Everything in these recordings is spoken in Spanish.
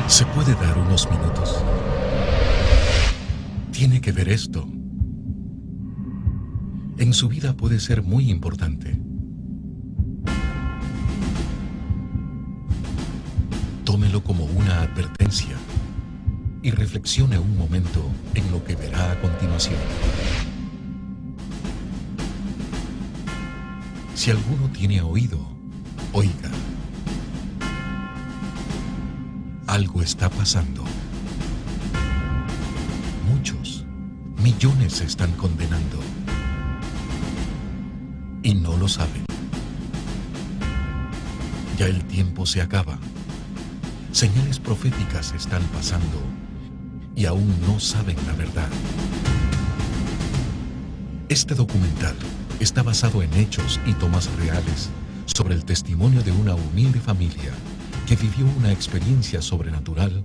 ¿Se puede dar unos minutos? Tiene que ver esto. En su vida puede ser muy importante. Tómelo como una advertencia y reflexione un momento en lo que verá a continuación. Si alguno tiene oído, oiga. Algo está pasando. Muchos, millones se están condenando. Y no lo saben. Ya el tiempo se acaba. Señales proféticas están pasando y aún no saben la verdad. Este documental está basado en hechos y tomas reales sobre el testimonio de una humilde familia que vivió una experiencia sobrenatural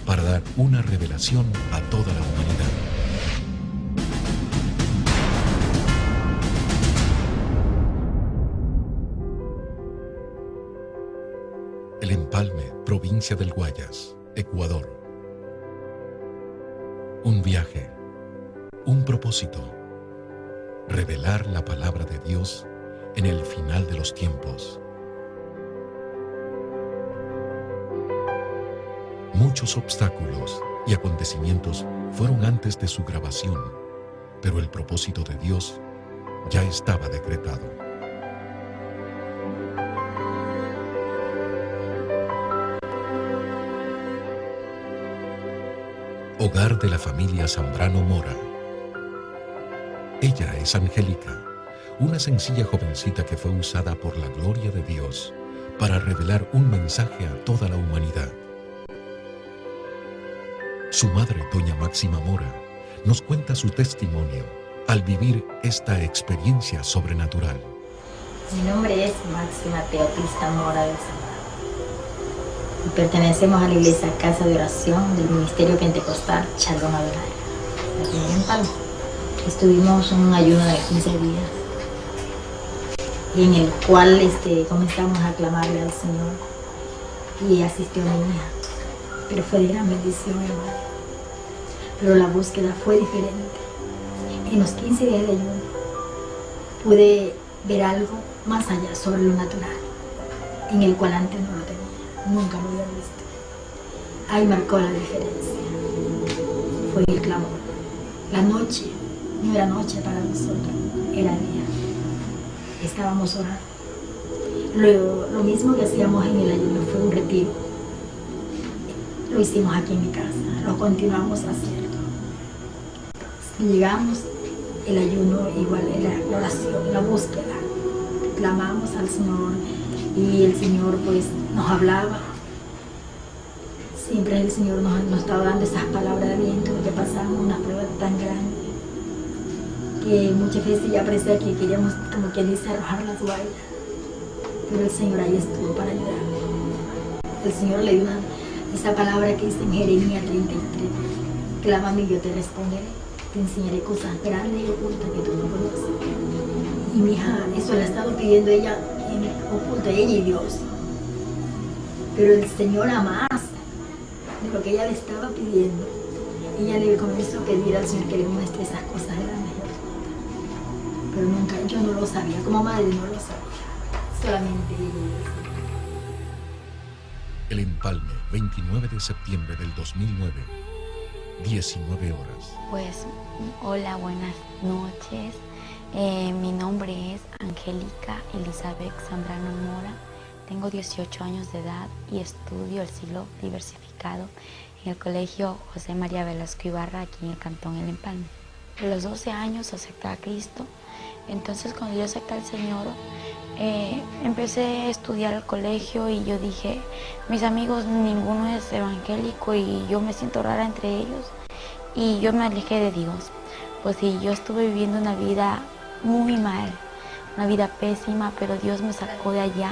para dar una revelación a toda la humanidad. El Empalme, provincia del Guayas, Ecuador. Un viaje, un propósito, revelar la palabra de Dios en el final de los tiempos. Muchos obstáculos y acontecimientos fueron antes de su grabación, pero el propósito de Dios ya estaba decretado. Hogar de la familia Zambrano Mora. Ella es Angélica, una sencilla jovencita que fue usada por la gloria de Dios para revelar un mensaje a toda la humanidad. Su madre, doña Máxima Mora, nos cuenta su testimonio al vivir esta experiencia sobrenatural. Mi nombre es Máxima Teoplista Mora del Zambrano. Y pertenecemos a la iglesia Casa de Oración del Ministerio Pentecostal Shalom Adonai, aquí en Empalme. Estuvimos en un ayuno de 15 días en el cual comenzamos a clamarle al Señor y asistió a mi hija, pero fue de gran bendición, hermano. Pero la búsqueda fue diferente. En los 15 días de ayuno pude ver algo más allá sobre lo natural, en el cual antes no lo tenía. Nunca lo había visto. Ahí marcó la diferencia. Fue el clamor. La noche no era noche para nosotros, era día. Estábamos orando. Lo mismo que hacíamos en el ayuno fue un retiro. Lo hicimos aquí en mi casa, lo continuamos haciendo. Llegamos, el ayuno igual era la oración, la búsqueda. Clamamos al Señor y el Señor pues nos hablaba. Siempre el Señor nos estaba dando esas palabras de aliento, porque pasamos una prueba tan grande que muchas veces ya parecía que queríamos, como quien dice, arrojar la toalla. Pero el Señor ahí estuvo para ayudarnos. El Señor le dio esa palabra que dice en Jeremías 33, clámame y yo te responderé, te enseñaré cosas grandes y ocultas que tú no conoces. Y mi hija, eso la ha estado pidiendo ella en oculto, ella y Dios. Pero el Señor, a más de lo que ella le estaba pidiendo, ella le comenzó a pedir al Señor que le muestre esas cosas grandes y ocultas. Pero nunca, yo no lo sabía, como madre no lo sabía, solamente ella. El Empalme, 29 de septiembre del 2009, 19 horas. Pues, hola, buenas noches. Mi nombre es Angélica Elizabeth Zambrano Mora. Tengo 18 años de edad y estudio el siglo diversificado en el Colegio José María Velasco Ibarra, aquí en el Cantón El Empalme. A los 12 años acepté a Cristo. Entonces, cuando yo acepté al Señor, empecé a estudiar al colegio y yo dije, mis amigos ninguno es evangélico y yo me siento rara entre ellos y yo me alejé de Dios. Pues sí, yo estuve viviendo una vida muy mal, una vida pésima, pero Dios me sacó de allá.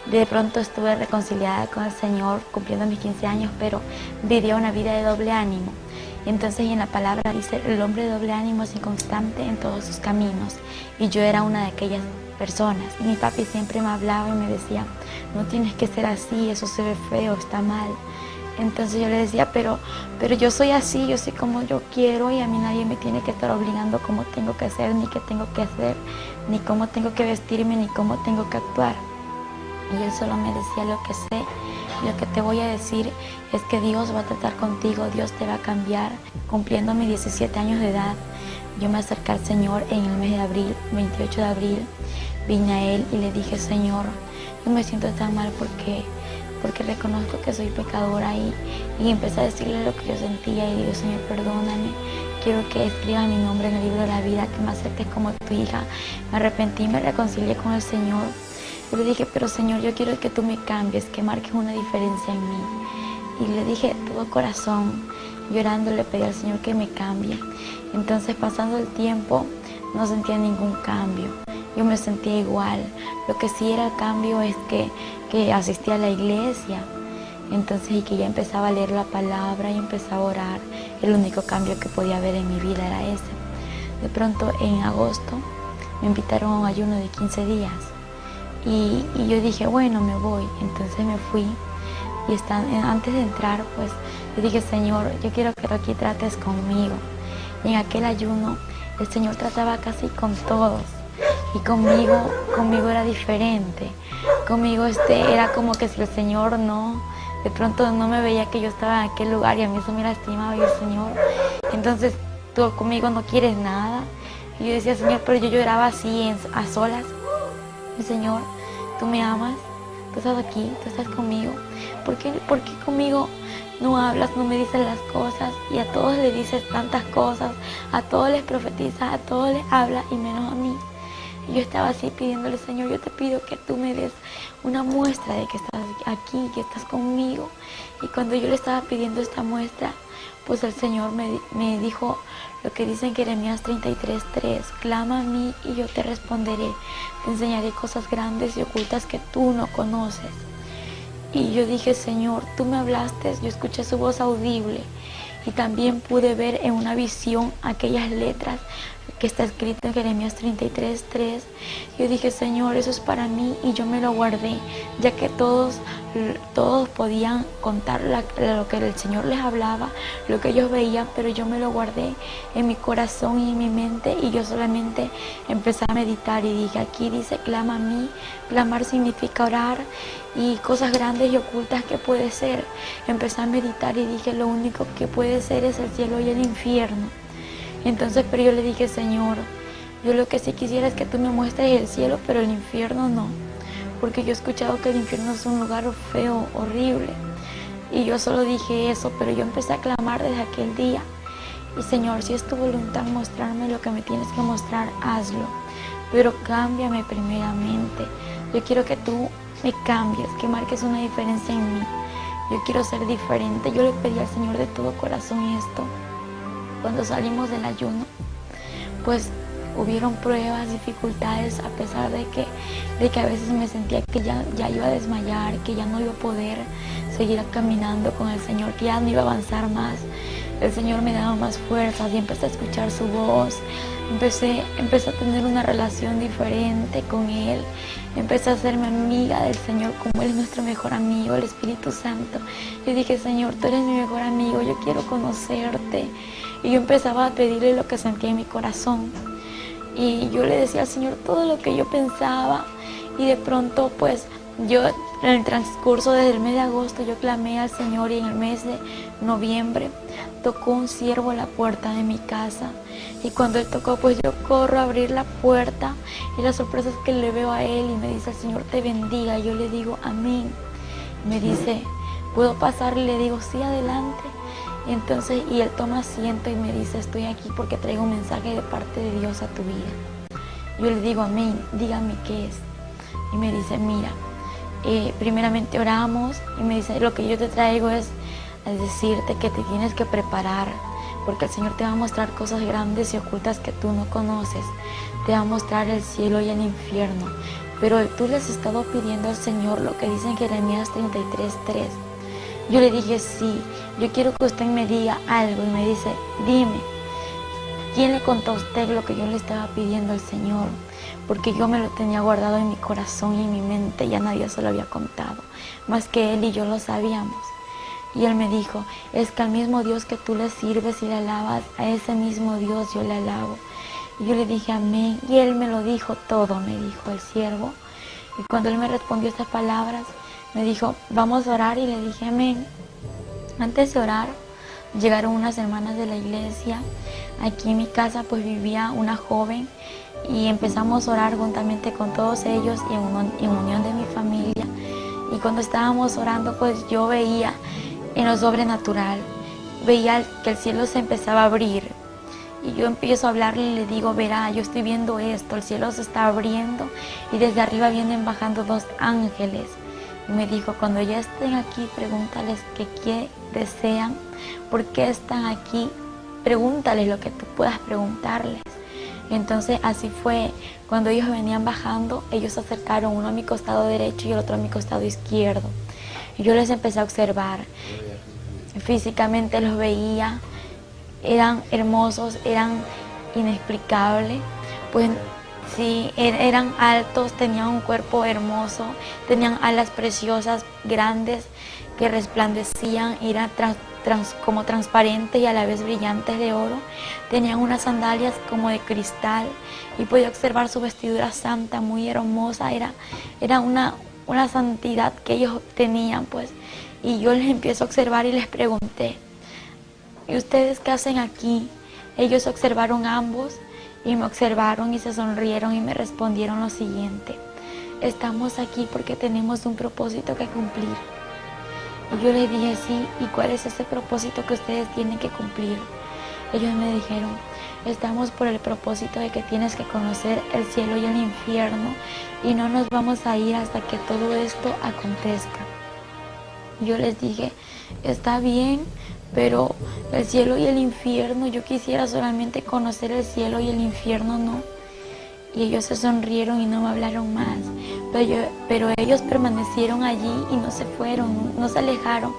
De pronto estuve reconciliada con el Señor cumpliendo mis 15 años, pero vivía una vida de doble ánimo. Entonces en la palabra dice, el hombre de doble ánimo es inconstante en todos sus caminos. Y yo era una de aquellas personas. Y mi papi siempre me hablaba y me decía, no tienes que ser así, eso se ve feo, está mal. Entonces yo le decía, pero yo soy así, yo soy como yo quiero y a mí nadie me tiene que estar obligando cómo tengo que hacer, ni qué tengo que hacer, ni cómo tengo que vestirme, ni cómo tengo que actuar. Y él solo me decía, lo que sé, lo que te voy a decir es que Dios va a tratar contigo, Dios te va a cambiar. Cumpliendo mis 17 años de edad, yo me acerqué al Señor en el mes de abril, 28 de abril, vine a Él y le dije, Señor, yo me siento tan mal porque reconozco que soy pecadora y empecé a decirle lo que yo sentía y digo, Señor, perdóname, quiero que escribas mi nombre en el libro de la vida, que me aceptes como tu hija. Me arrepentí, me reconcilié con el Señor. Yo le dije, pero Señor, yo quiero que tú me cambies, que marques una diferencia en mí. Y le dije de todo corazón, llorando, le pedí al Señor que me cambie. Entonces, pasando el tiempo, no sentía ningún cambio. Yo me sentía igual. Lo que sí era el cambio es que asistía a la iglesia. Entonces, y que ya empezaba a leer la palabra y empezaba a orar. El único cambio que podía haber en mi vida era ese. De pronto, en agosto, me invitaron a un ayuno de 15 días. Y yo dije, bueno, me voy. Entonces me fui. Y antes de entrar, pues, yo dije, Señor, yo quiero que tú aquí trates conmigo. Y en aquel ayuno, el Señor trataba casi con todos. Y conmigo era diferente. Conmigo era como que si el Señor de pronto no me veía que yo estaba en aquel lugar y a mí eso me lastimaba y el Señor, entonces tú conmigo no quieres nada. Y yo decía, Señor, pero yo lloraba así a solas. Y Señor, tú me amas, tú estás aquí, tú estás conmigo. ¿Por qué conmigo no hablas, no me dices las cosas? Y a todos le dices tantas cosas, a todos les profetizas, a todos les hablas y menos a mí. Y yo estaba así pidiéndole, Señor, yo te pido que tú me des una muestra de que estás aquí, que estás conmigo. Y cuando yo le estaba pidiendo esta muestra, pues el Señor me dijo lo que dice en Jeremías 33:3, clama a mí y yo te responderé, te enseñaré cosas grandes y ocultas que tú no conoces. Y yo dije, Señor, tú me hablaste, yo escuché su voz audible y también pude ver en una visión aquellas letras que está escrito en Jeremías 33:3. Yo dije, Señor, eso es para mí y yo me lo guardé, ya que todos podían contar lo que el Señor les hablaba, lo que ellos veían, pero yo me lo guardé en mi corazón y en mi mente y yo solamente empecé a meditar y dije, aquí dice, clama a mí. Clamar significa orar y cosas grandes y ocultas que puede ser. Empecé a meditar y dije, lo único que puede ser es el cielo y el infierno. Entonces, pero yo le dije, Señor, yo lo que sí quisiera es que tú me muestres el cielo, pero el infierno no. Porque yo he escuchado que el infierno es un lugar feo, horrible. Y yo solo dije eso, pero yo empecé a clamar desde aquel día. Y Señor, si es tu voluntad mostrarme lo que me tienes que mostrar, hazlo. Pero cámbiame primeramente. Yo quiero que tú me cambies, que marques una diferencia en mí. Yo quiero ser diferente. Yo le pedí al Señor de todo corazón esto. Cuando salimos del ayuno, pues hubieron pruebas, dificultades, a pesar de que a veces me sentía que ya iba a desmayar, que ya no iba a poder seguir caminando con el Señor, que ya no iba a avanzar más. El Señor me daba más fuerzas y empecé a escuchar su voz. Empecé a tener una relación diferente con Él. Empecé a hacerme amiga del Señor, como Él es nuestro mejor amigo, el Espíritu Santo. Yo dije, Señor, tú eres mi mejor amigo, yo quiero conocerte. Y yo empezaba a pedirle lo que sentía en mi corazón. Y yo le decía al Señor todo lo que yo pensaba. Y de pronto, pues, yo en el transcurso desde el mes de agosto, yo clamé al Señor y en el mes de noviembre tocó un siervo a la puerta de mi casa. Y cuando él tocó, pues yo corro a abrir la puerta y la sorpresa es que le veo a él y me dice, el Señor te bendiga. Y yo le digo, amén. Y me dice, ¿puedo pasar? Y le digo, sí, adelante. Y él toma asiento y me dice, estoy aquí porque traigo un mensaje de parte de Dios a tu vida. Yo le digo, amén, dígame qué es. Y me dice, mira, primeramente oramos y me dice, lo que yo te traigo es decirte que te tienes que preparar porque el Señor te va a mostrar cosas grandes y ocultas que tú no conoces. Te va a mostrar el cielo y el infierno. Pero tú le has estado pidiendo al Señor lo que dice en Jeremías 33:3. Yo le dije, sí, yo quiero que usted me diga algo. Y me dice, dime, ¿quién le contó a usted lo que yo le estaba pidiendo al Señor? Porque yo me lo tenía guardado en mi corazón y en mi mente, ya nadie se lo había contado, más que Él y yo lo sabíamos. Y él me dijo, es que al mismo Dios que tú le sirves y le alabas, a ese mismo Dios yo le alabo. Y yo le dije amén, y él me lo dijo todo, me dijo el siervo. Y cuando él me respondió estas palabras, me dijo, vamos a orar, y le dije amén. Antes de orar, llegaron unas hermanas de la iglesia. Aquí en mi casa pues vivía una joven, y empezamos a orar juntamente con todos ellos y en unión de mi familia. Y cuando estábamos orando, pues yo veía en lo sobrenatural, veía que el cielo se empezaba a abrir. Y yo empiezo a hablarle y le digo, verá, yo estoy viendo esto, el cielo se está abriendo y desde arriba vienen bajando 2 ángeles. Y me dijo, cuando ya estén aquí, pregúntales qué desean, por qué están aquí, pregúntales lo que tú puedas preguntarles. Entonces así fue, cuando ellos venían bajando, ellos se acercaron, uno a mi costado derecho y el otro a mi costado izquierdo. Y yo les empecé a observar, físicamente los veía, eran hermosos, eran inexplicables, pues sí, eran altos, tenían un cuerpo hermoso, tenían alas preciosas, grandes, que resplandecían, eran como transparentes y a la vez brillantes de oro, tenían unas sandalias como de cristal y podía observar su vestidura santa, muy hermosa, era una santidad que ellos tenían, pues, y yo les empiezo a observar y les pregunté, ¿y ustedes qué hacen aquí? Ellos observaron ambos y me observaron y se sonrieron y me respondieron lo siguiente, estamos aquí porque tenemos un propósito que cumplir. Y yo les dije, sí, ¿y cuál es ese propósito que ustedes tienen que cumplir? Ellos me dijeron, estamos por el propósito de que tienes que conocer el cielo y el infierno y no nos vamos a ir hasta que todo esto acontezca. Yo les dije, está bien, pero el cielo y el infierno, yo quisiera solamente conocer el cielo y el infierno no. Y ellos se sonrieron y no me hablaron más, pero ellos permanecieron allí y no se fueron, no se alejaron.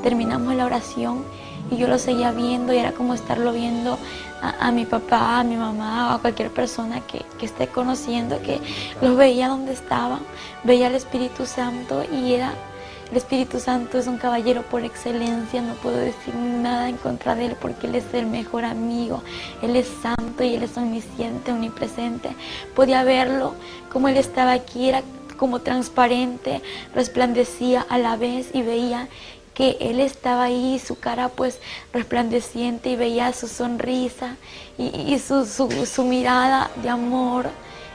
Terminamos la oración y yo lo seguía viendo y era como estarlo viendo a mi papá, a mi mamá o a cualquier persona que esté conociendo, que los veía donde estaban, veía al Espíritu Santo y el Espíritu Santo es un caballero por excelencia, no puedo decir nada en contra de él porque él es el mejor amigo, él es santo y él es omnisciente, omnipresente. Podía verlo como él estaba aquí, era como transparente, resplandecía a la vez y veía que él estaba ahí, su cara pues resplandeciente y veía su sonrisa y su mirada de amor.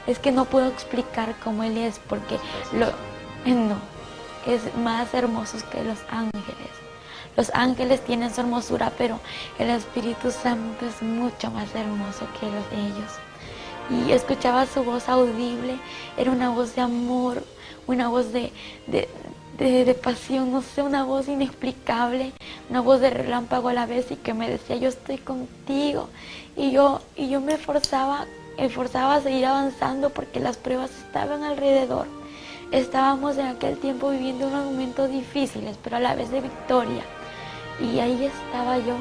Es que no puedo explicar cómo él es porque no. Es más hermosos que los ángeles. Los ángeles tienen su hermosura, pero el Espíritu Santo es mucho más hermoso que los de ellos. Y escuchaba su voz audible, era una voz de amor, una voz de pasión, no sé, una voz inexplicable, una voz de relámpago a la vez y que me decía, yo estoy contigo. Y yo me esforzaba a seguir avanzando porque las pruebas estaban alrededor. Estábamos en aquel tiempo viviendo unos momentos difíciles, pero a la vez de victoria. Y ahí estaba yo,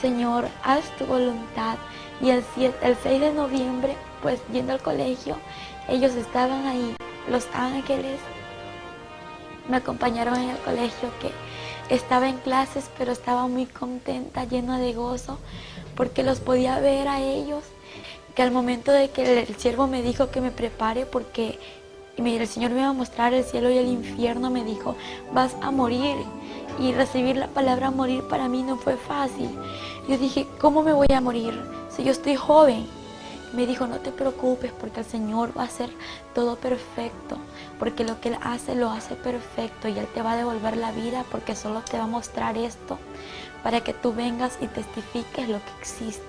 Señor, haz tu voluntad. Y el 6 de noviembre, pues yendo al colegio, ellos estaban ahí, los ángeles. Me acompañaron en el colegio, que estaba en clases, pero estaba muy contenta, llena de gozo, porque los podía ver a ellos. Que al momento de que el siervo me dijo que me prepare, porque el Señor me iba a mostrar el cielo y el infierno, me dijo, vas a morir. Y recibir la palabra morir para mí no fue fácil. Yo dije, ¿cómo me voy a morir si yo estoy joven? Me dijo, no te preocupes porque el Señor va a hacer todo perfecto, porque lo que Él hace, lo hace perfecto y Él te va a devolver la vida porque solo te va a mostrar esto para que tú vengas y testifiques lo que existe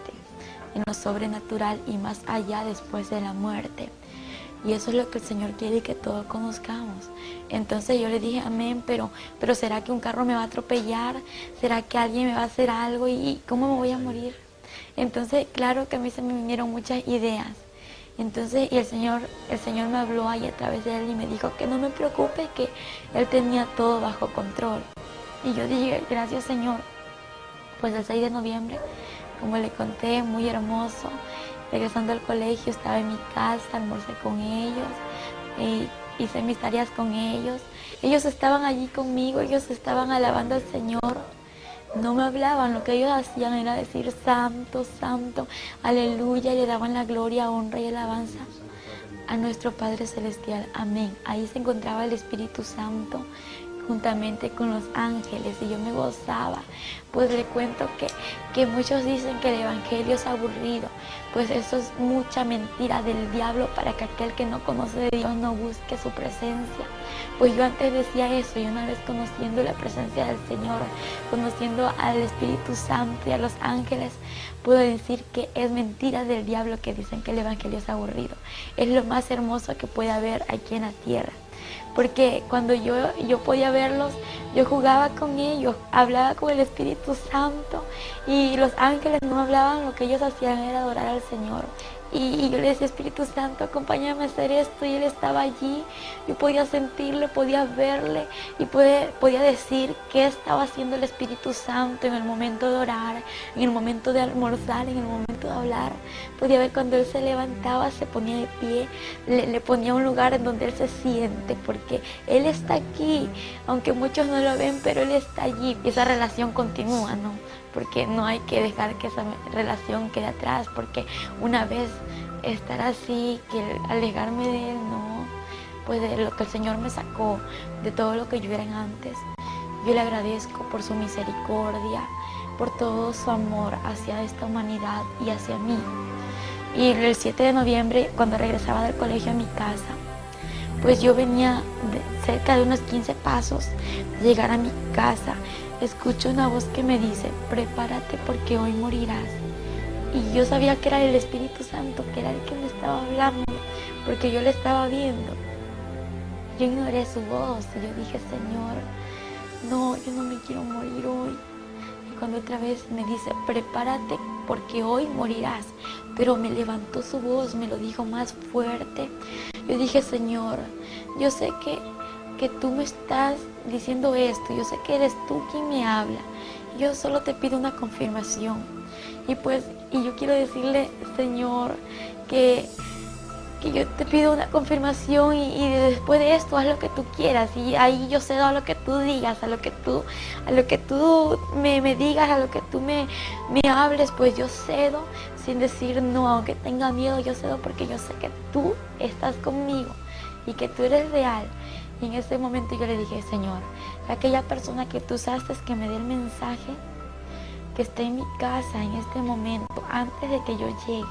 en lo sobrenatural y más allá después de la muerte. Y eso es lo que el Señor quiere que todos conozcamos. Entonces yo le dije, amén, pero ¿será que un carro me va a atropellar? ¿Será que alguien me va a hacer algo? ¿Y cómo me voy a morir? Entonces, claro que a mí se me vinieron muchas ideas. Entonces, y el Señor me habló ahí a través de él y me dijo que no me preocupe, que Él tenía todo bajo control. Y yo dije, gracias Señor. Pues el 6 de noviembre, como le conté, muy hermoso. Regresando al colegio, estaba en mi casa, almorcé con ellos, hice mis tareas con ellos. Ellos estaban allí conmigo, ellos estaban alabando al Señor. no me hablaban, lo que ellos hacían era decir santo, santo, aleluya, y le daban la gloria, honra y alabanza a nuestro Padre Celestial, amén. Ahí se encontraba el Espíritu Santo juntamente con los ángeles y yo me gozaba. Pues le cuento que muchos dicen que el evangelio es aburrido, pues eso es mucha mentira del diablo para que aquel que no conoce de Dios no busque su presencia. Pues yo antes decía eso, y una vez conociendo la presencia del Señor, conociendo al Espíritu Santo y a los ángeles, puedo decir que es mentira del diablo que dicen que el evangelio es aburrido. Es lo más hermoso que puede haber aquí en la tierra. Porque cuando yo podía verlos, yo jugaba con ellos, hablaba con el Espíritu Santo y los ángeles no hablaban, lo que ellos hacían era adorar al Señor. Y yo le decía, Espíritu Santo, acompáñame a hacer esto, y Él estaba allí. Yo podía sentirle, podía verle y podía decir qué estaba haciendo el Espíritu Santo en el momento de orar, en el momento de almorzar, en el momento de hablar. Podía ver cuando Él se levantaba, se ponía de pie, le ponía un lugar en donde Él se siente, porque Él está aquí, aunque muchos no lo ven, pero Él está allí. Y esa relación continúa, ¿no? Porque no hay que dejar que esa relación quede atrás, porque una vez estar así, que alejarme de Él, no, pues de lo que el Señor me sacó, de todo lo que yo era antes. Yo le agradezco por su misericordia, por todo su amor hacia esta humanidad y hacia mí. Y el 7 de noviembre, cuando regresaba del colegio a mi casa, pues yo venía cerca de unos 15 pasos de llegar a mi casa. Escucho una voz que me dice, prepárate porque hoy morirás. Y yo sabía que era el Espíritu Santo, que era el que me estaba hablando, porque yo le estaba viendo. Yo ignoré su voz y yo dije, Señor, no, yo no me quiero morir hoy. Y cuando otra vez me dice, prepárate porque hoy morirás. Pero me levantó su voz, me lo dijo más fuerte. Yo dije, Señor, yo sé que tú me estás diciendo esto, yo sé que eres tú quien me habla, yo solo te pido una confirmación. Y yo quiero decirle, Señor, que yo te pido una confirmación y después de esto haz lo que tú quieras, y ahí yo cedo a lo que tú digas, a lo que tú me digas, a lo que tú me hables, pues yo cedo sin decir no, aunque tenga miedo, yo cedo porque yo sé que tú estás conmigo y que tú eres real. Y en ese momento yo le dije, Señor, aquella persona que tú usaste que me dé el mensaje, que esté en mi casa en este momento, antes de que yo llegue,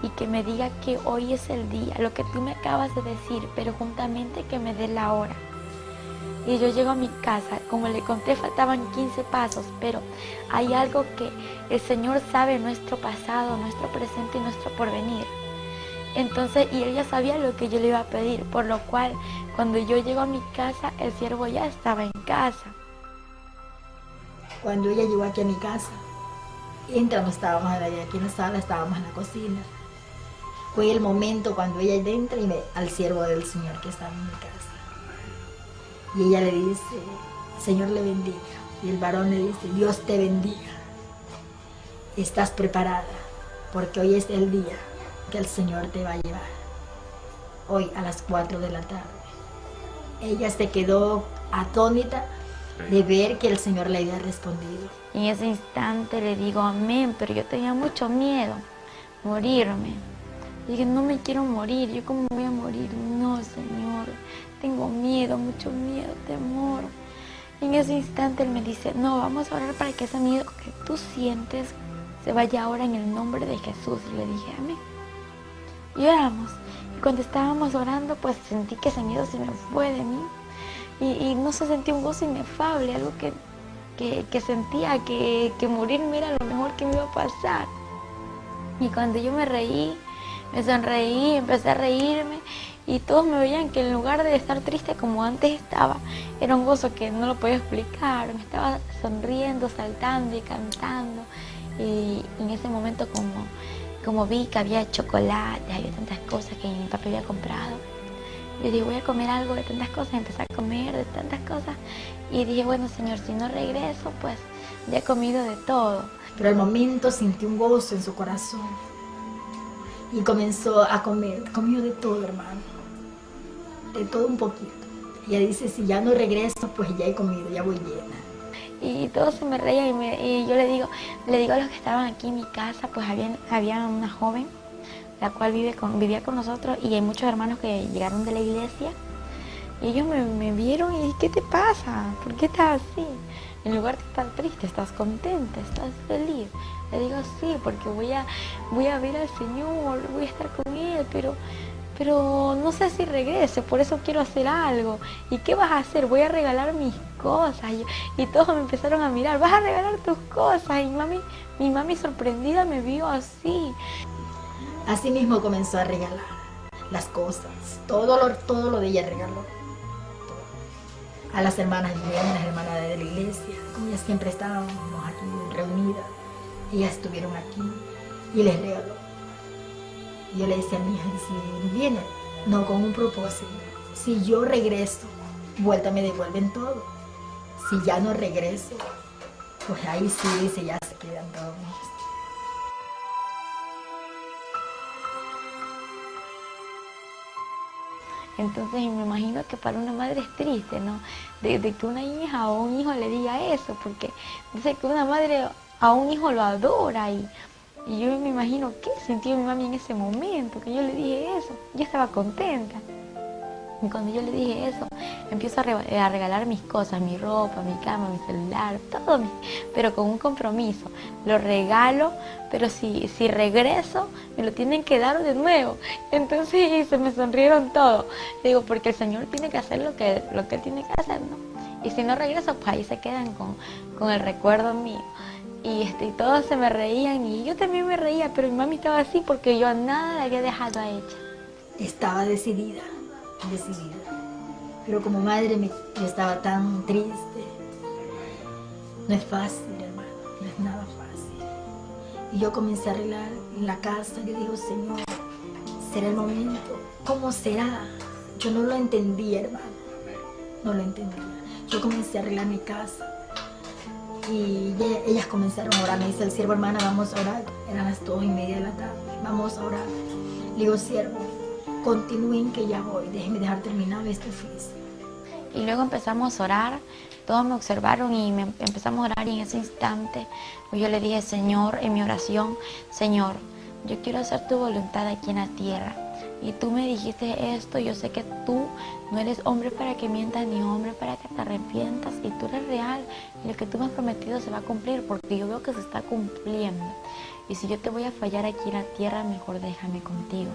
y que me diga que hoy es el día, lo que tú me acabas de decir, pero juntamente que me dé la hora. Y yo llego a mi casa, como le conté, faltaban 15 pasos, pero hay algo que el Señor sabe, nuestro pasado, nuestro presente y nuestro porvenir. Entonces, y Él ya sabía lo que yo le iba a pedir, por lo cual, cuando yo llego a mi casa, el siervo ya estaba en casa. Cuando ella llegó aquí a mi casa, entramos, estábamos aquí en la sala, estábamos en la cocina. Fue el momento cuando ella entra y ve al siervo del Señor que estaba en mi casa. Y ella le dice, Señor le bendiga. Y el varón le dice, Dios te bendiga. Estás preparada, porque hoy es el día que el Señor te va a llevar. Hoy a las 4 de la tarde. Ella se quedó atónita de ver que el Señor le había respondido. En ese instante le digo amén, pero yo tenía mucho miedo, morirme. Dije, no me quiero morir, ¿yo cómo voy a morir? No, Señor, tengo miedo, mucho miedo, temor. En ese instante Él me dice, no, vamos a orar para que ese miedo que tú sientes se vaya ahora en el nombre de Jesús. Y le dije, amén. Y oramos. Y cuando estábamos orando, pues sentí que ese miedo se me fue de mí. Y no se sentía un gozo inefable, algo que sentía que morirme era lo mejor que me iba a pasar. Y cuando yo me reí, me sonreí, empecé a reírme, y todos me veían que en lugar de estar triste como antes estaba, era un gozo que no lo podía explicar. Me estaba sonriendo, saltando y cantando. Y en ese momento como vi que había chocolate, había tantas cosas que mi papá había comprado, yo dije, voy a comer algo de tantas cosas, empecé a comer de tantas cosas, y dije, bueno, Señor, si no regreso, pues ya he comido de todo. Pero al momento sentí un gozo en su corazón y comenzó a comer, comió de todo, hermano, de todo un poquito. Ella dice, si ya no regreso, pues ya he comido, ya voy llena. y todos se me reían y yo le digo a los que estaban aquí en mi casa, pues había una joven, la cual vivía con nosotros, y hay muchos hermanos que llegaron de la iglesia, y ellos me vieron y ¿qué te pasa? ¿Por qué estás así? En lugar de estar triste, estás contenta, estás feliz. Le digo sí, porque voy a ver al Señor, voy a estar con Él, pero no sé si regrese, por eso quiero hacer algo. ¿Y qué vas a hacer? Voy a regalar mis cosas. Y todos me empezaron a mirar, vas a regalar tus cosas. Y mi mami sorprendida me vio así. Así mismo comenzó a regalar las cosas, todo lo de ella regaló. A las hermanas vinieron, las hermanas de la iglesia, como ellas siempre estábamos aquí reunidas, ellas estuvieron aquí y les regaló. Yo le decía a mi hija, si vienen, no con un propósito, si yo regreso, vuelta me devuelven todo. Si ya no regreso, pues ahí sí, dice, ya se quedan todos. Entonces me imagino que para una madre es triste, ¿no? De que una hija o un hijo le diga eso, porque dice que una madre a un hijo lo adora y yo me imagino qué sintió mi mami en ese momento, que yo le dije eso. Yo estaba contenta. Y cuando yo le dije eso, empiezo a regalar mis cosas, mi ropa, mi cama, mi celular, todo, pero con un compromiso. Lo regalo, pero si regreso, me lo tienen que dar de nuevo. Entonces se me sonrieron todos. Digo, porque el Señor tiene que hacer lo que Él tiene que hacer, ¿no? Y si no regreso, pues ahí se quedan con el recuerdo mío. Y todos se me reían y yo también me reía, pero mi mami estaba así porque yo nada le había dejado a ella. Estaba decidida. Pero como madre yo estaba tan triste. No es fácil, hermano, no es nada fácil. Y yo comencé a arreglar en la casa. Yo digo, Señor, ¿será el momento? ¿Cómo será? Yo no lo entendía, hermano, no lo entendía. Yo comencé a arreglar mi casa y ellas comenzaron a orar. Me dice el siervo, hermana, vamos a orar. Eran las 2:30 de la tarde, vamos a orar. Le digo, siervo, continúen que ya voy, déjenme dejar terminar este oficio. Y luego empezamos a orar, todos me observaron y empezamos a orar, y en ese instante pues yo le dije, Señor, en mi oración, Señor, yo quiero hacer tu voluntad aquí en la tierra. Y tú me dijiste esto, yo sé que tú no eres hombre para que mientas ni hombre para que te arrepientas, y tú eres real, y lo que tú me has prometido se va a cumplir, porque yo veo que se está cumpliendo. Y si yo te voy a fallar aquí en la tierra, mejor déjame contigo.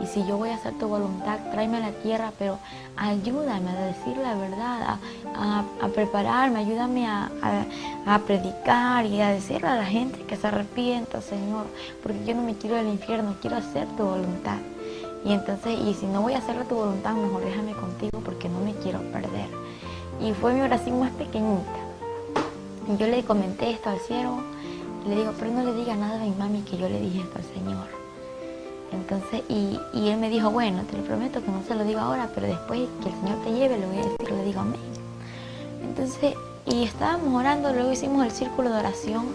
Y si yo voy a hacer tu voluntad, tráeme a la tierra, pero ayúdame a decir la verdad, a prepararme, ayúdame a predicar y a decirle a la gente que se arrepienta, Señor, porque yo no me quiero del infierno, quiero hacer tu voluntad. Y entonces, y si no voy a hacer tu voluntad, mejor déjame contigo porque no me quiero perder. Y fue mi oración más pequeñita. Y yo le comenté esto al siervo, y le digo, pero no le diga nada a mi mami que yo le dije esto al Señor. Entonces, y él me dijo, bueno, te lo prometo que no se lo digo ahora, pero después que el Señor te lleve, le voy a decir, le digo amén. Entonces, y estábamos orando, luego hicimos el círculo de oración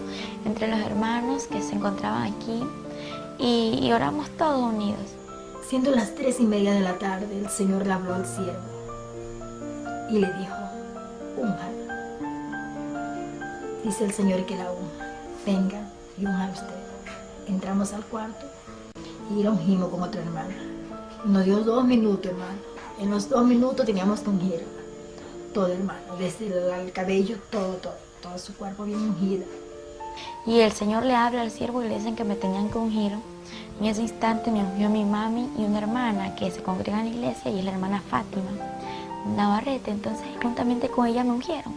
entre los hermanos que se encontraban aquí, y oramos todos unidos. Siendo las 3:30 de la tarde, el Señor le habló al siervo y le dijo, únjala. Dice el Señor que la unja, venga y unja a usted. Entramos al cuarto y la ungimos con otra hermana. Nos dio 2 minutos, hermano. En los 2 minutos teníamos que ungir todo, hermano, desde el cabello, todo su cuerpo bien ungido. Y el Señor le habla al siervo y le dicen que me tenían que ungir. En ese instante me ungió mi mami y una hermana que se congrega en la iglesia, y es la hermana Fátima Navarrete. Entonces juntamente con ella me ungieron.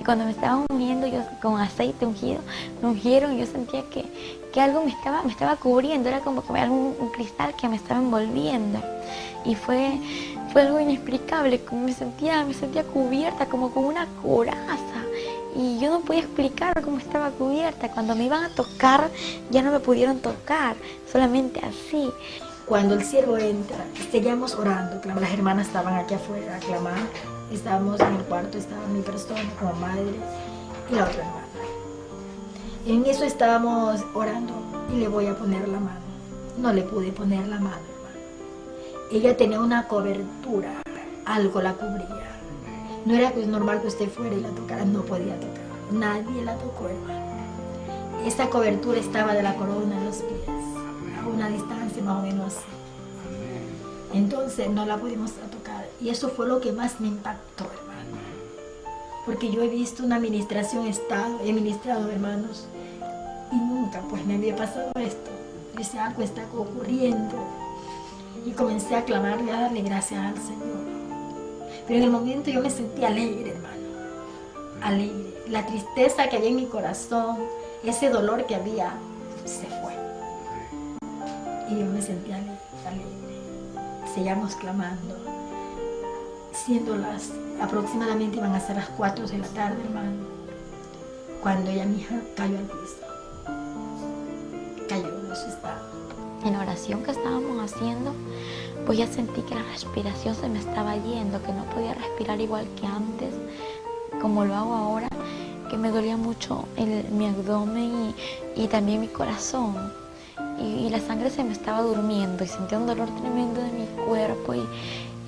Y cuando me estaban ungiendo, yo con aceite ungido, me ungieron, y yo sentía que algo me estaba cubriendo, era como que un cristal que me estaba envolviendo. Y fue algo inexplicable, me sentía cubierta como con una coraza. Y yo no podía explicar cómo estaba cubierta. Cuando me iban a tocar, ya no me pudieron tocar, solamente así. Cuando el siervo entra, seguíamos orando, las hermanas estaban aquí afuera a clamar. Estábamos en el cuarto, estaba mi persona como madre y la otra hermana. En eso estábamos orando y le voy a poner la mano. No le pude poner la mano, hermano. Ella tenía una cobertura, algo la cubría. No era normal que usted fuera y la tocara, no podía tocar. nadie la tocó, hermano. Esa cobertura estaba de la corona a los pies, a una distancia más o menos así. Entonces no la pudimos tocar. Y eso fue lo que más me impactó, hermano. Porque yo he visto una administración Estado, he ministrado, hermanos, y nunca pues me había pasado esto. Yo decía, algo está ocurriendo. Y comencé a clamarle, a darle gracias al Señor. Pero en el momento yo me sentí alegre, hermano. Alegre. La tristeza que había en mi corazón, ese dolor que había, se fue. Y yo me sentí alegre. Seguíamos clamando. Siendo aproximadamente iban a ser las 4 de la tarde, hermano, cuando ella, mi hija, cayó al piso. Cayó de su estado. En la oración que estábamos haciendo, pues ya sentí que la respiración se me estaba yendo, que no podía respirar igual que antes, como lo hago ahora, que me dolía mucho mi abdomen y también mi corazón. Y la sangre se me estaba durmiendo y sentía un dolor tremendo de mi cuerpo y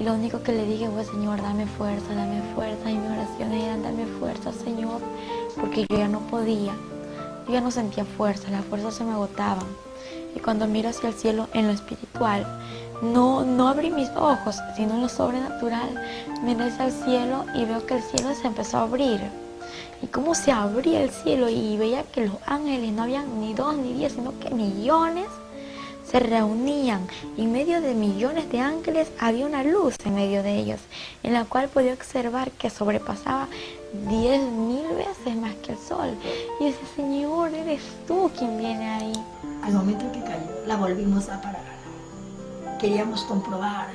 lo único que le dije fue, Señor, dame fuerza, y mis oraciones eran, dame fuerza, Señor, porque yo ya no podía, yo ya no sentía fuerza, las fuerzas se me agotaban. Y cuando miro hacia el cielo en lo espiritual, no abrí mis ojos, sino en lo sobrenatural, miré hacia el cielo y veo que el cielo se empezó a abrir. Y cómo se abría el cielo y veía que los ángeles no habían ni 2 ni 10, sino que millones se reunían. Y en medio de millones de ángeles había una luz en medio de ellos, en la cual podía observar que sobrepasaba 10.000 veces más que el sol. Y ese Señor, eres tú quien viene ahí. Al momento que cayó, la volvimos a parar. Queríamos comprobar.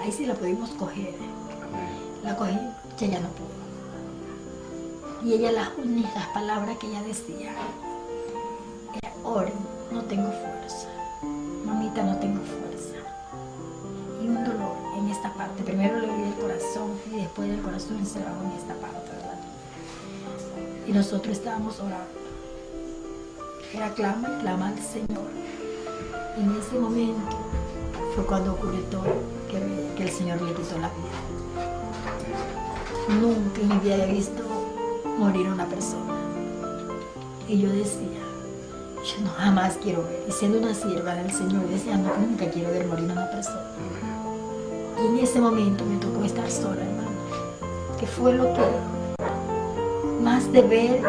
Ahí sí la pudimos coger. La cogí, ella no pudo. Y ella, las únicas palabras que ella decía era, Ori, no tengo fuerza. Mamita, no tengo fuerza. Y un dolor en esta parte. Primero le dolía el corazón y después el corazón encerrado en esta parte, ¿verdad? Y nosotros estábamos orando. Era clama y clama al Señor. Y en ese momento fue cuando ocurrió todo, que el Señor le quitó la vida. Nunca en mi vida había visto morir una persona. Y yo decía, yo no jamás quiero ver. Y siendo una sierva del Señor, decía, no, nunca quiero ver morir a una persona. Y en ese momento me tocó estar sola, hermano. Que fue lo que más de ver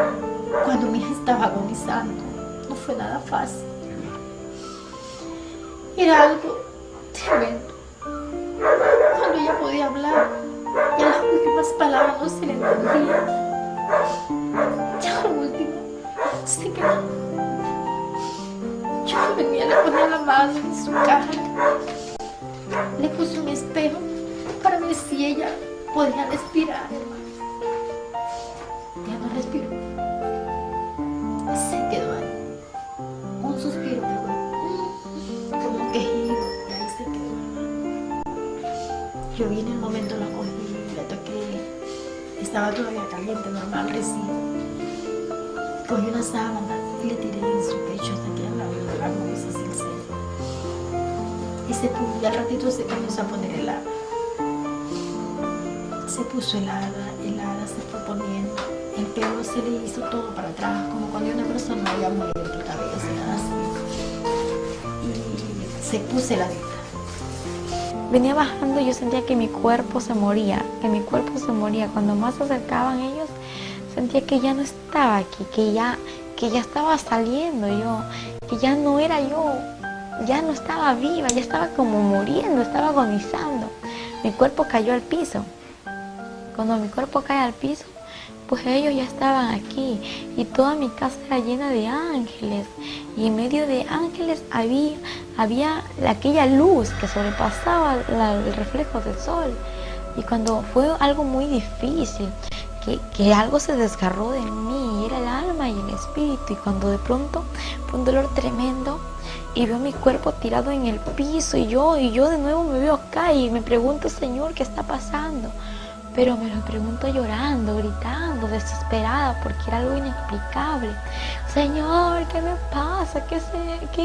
cuando mi hija estaba agonizando. No fue nada fácil. Era algo tremendo. Cuando ella podía hablar, ya las últimas palabras no se le entendían. Ya lo último se quedó. Yo venía, le ponía la mano en su cara, le puse un espejo para ver si ella podía respirar. Ya no respiró. Se quedó ahí. Un suspiro, como un quejido, y ahí se quedó. Yo vi en el momento, la cogí, la toqué. Estaba todavía caliente, normal, recién. Cogí una sábana y le tiré en su pecho hasta que al lado de la cabeza sin seno. Y se puso, y al ratito se comenzó a poner helada. Se puso helada, se fue poniendo. El pelo se le hizo todo para atrás, como cuando una persona había muerto de cabeza, así. Y se puso heladita. Venía bajando y yo sentía que mi cuerpo se moría, Cuando más se acercaban ellos, sentía que ya no estaba aquí, que ya estaba saliendo yo, que ya no era yo, ya no estaba viva, ya estaba como muriendo, estaba agonizando. Mi cuerpo cayó al piso. Cuando mi cuerpo cae al piso, pues ellos ya estaban aquí y toda mi casa era llena de ángeles y en medio de ángeles había aquella luz que sobrepasaba el reflejo del sol. Y cuando fue algo muy difícil, que algo se desgarró de mí, era el alma y el espíritu, y cuando de pronto fue un dolor tremendo y veo mi cuerpo tirado en el piso y yo de nuevo me veo acá y me pregunto, Señor, ¿qué está pasando? Pero me lo pregunto llorando, gritando, desesperada, porque era algo inexplicable. Señor, ¿qué me pasa? ¿Qué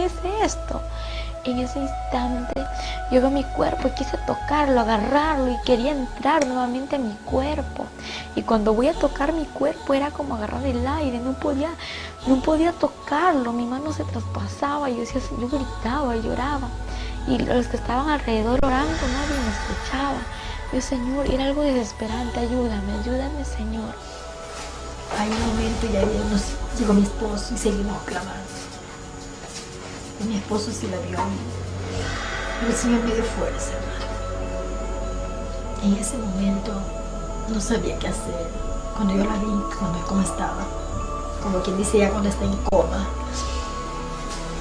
es esto? en ese instante yo veo mi cuerpo y quise tocarlo, agarrarlo y quería entrar nuevamente a mi cuerpo. Y cuando voy a tocar mi cuerpo era como agarrar el aire, no podía tocarlo, mi mano se traspasaba y yo gritaba y lloraba. Y los que estaban alrededor orando, nadie me escuchaba. Yo, Señor, era algo desesperante, ayúdame, Señor. Hay un momento y ahí llegó mi esposo y seguimos clamando. Y mi esposo sí la vio a mí. Pero el Señor me dio fuerza, hermano. En ese momento no sabía qué hacer. Cuando yo la vi, cómo estaba, como quien dice ya cuando está en coma.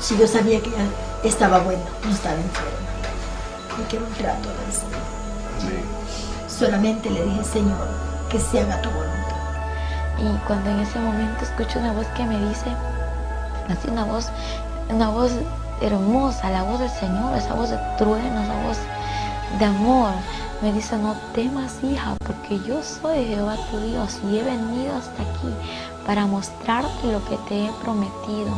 Si yo sabía que ya estaba buena, no estaba enferma. Y quiero un trato del Señor. Sí. Solamente le dije, Señor, que se haga tu voluntad. Y cuando en ese momento escucho una voz que me dice, así una voz hermosa, la voz del Señor, esa voz de trueno, esa voz de amor, me dice, no temas, hija, porque yo soy Jehová tu Dios y he venido hasta aquí para mostrarte lo que te he prometido.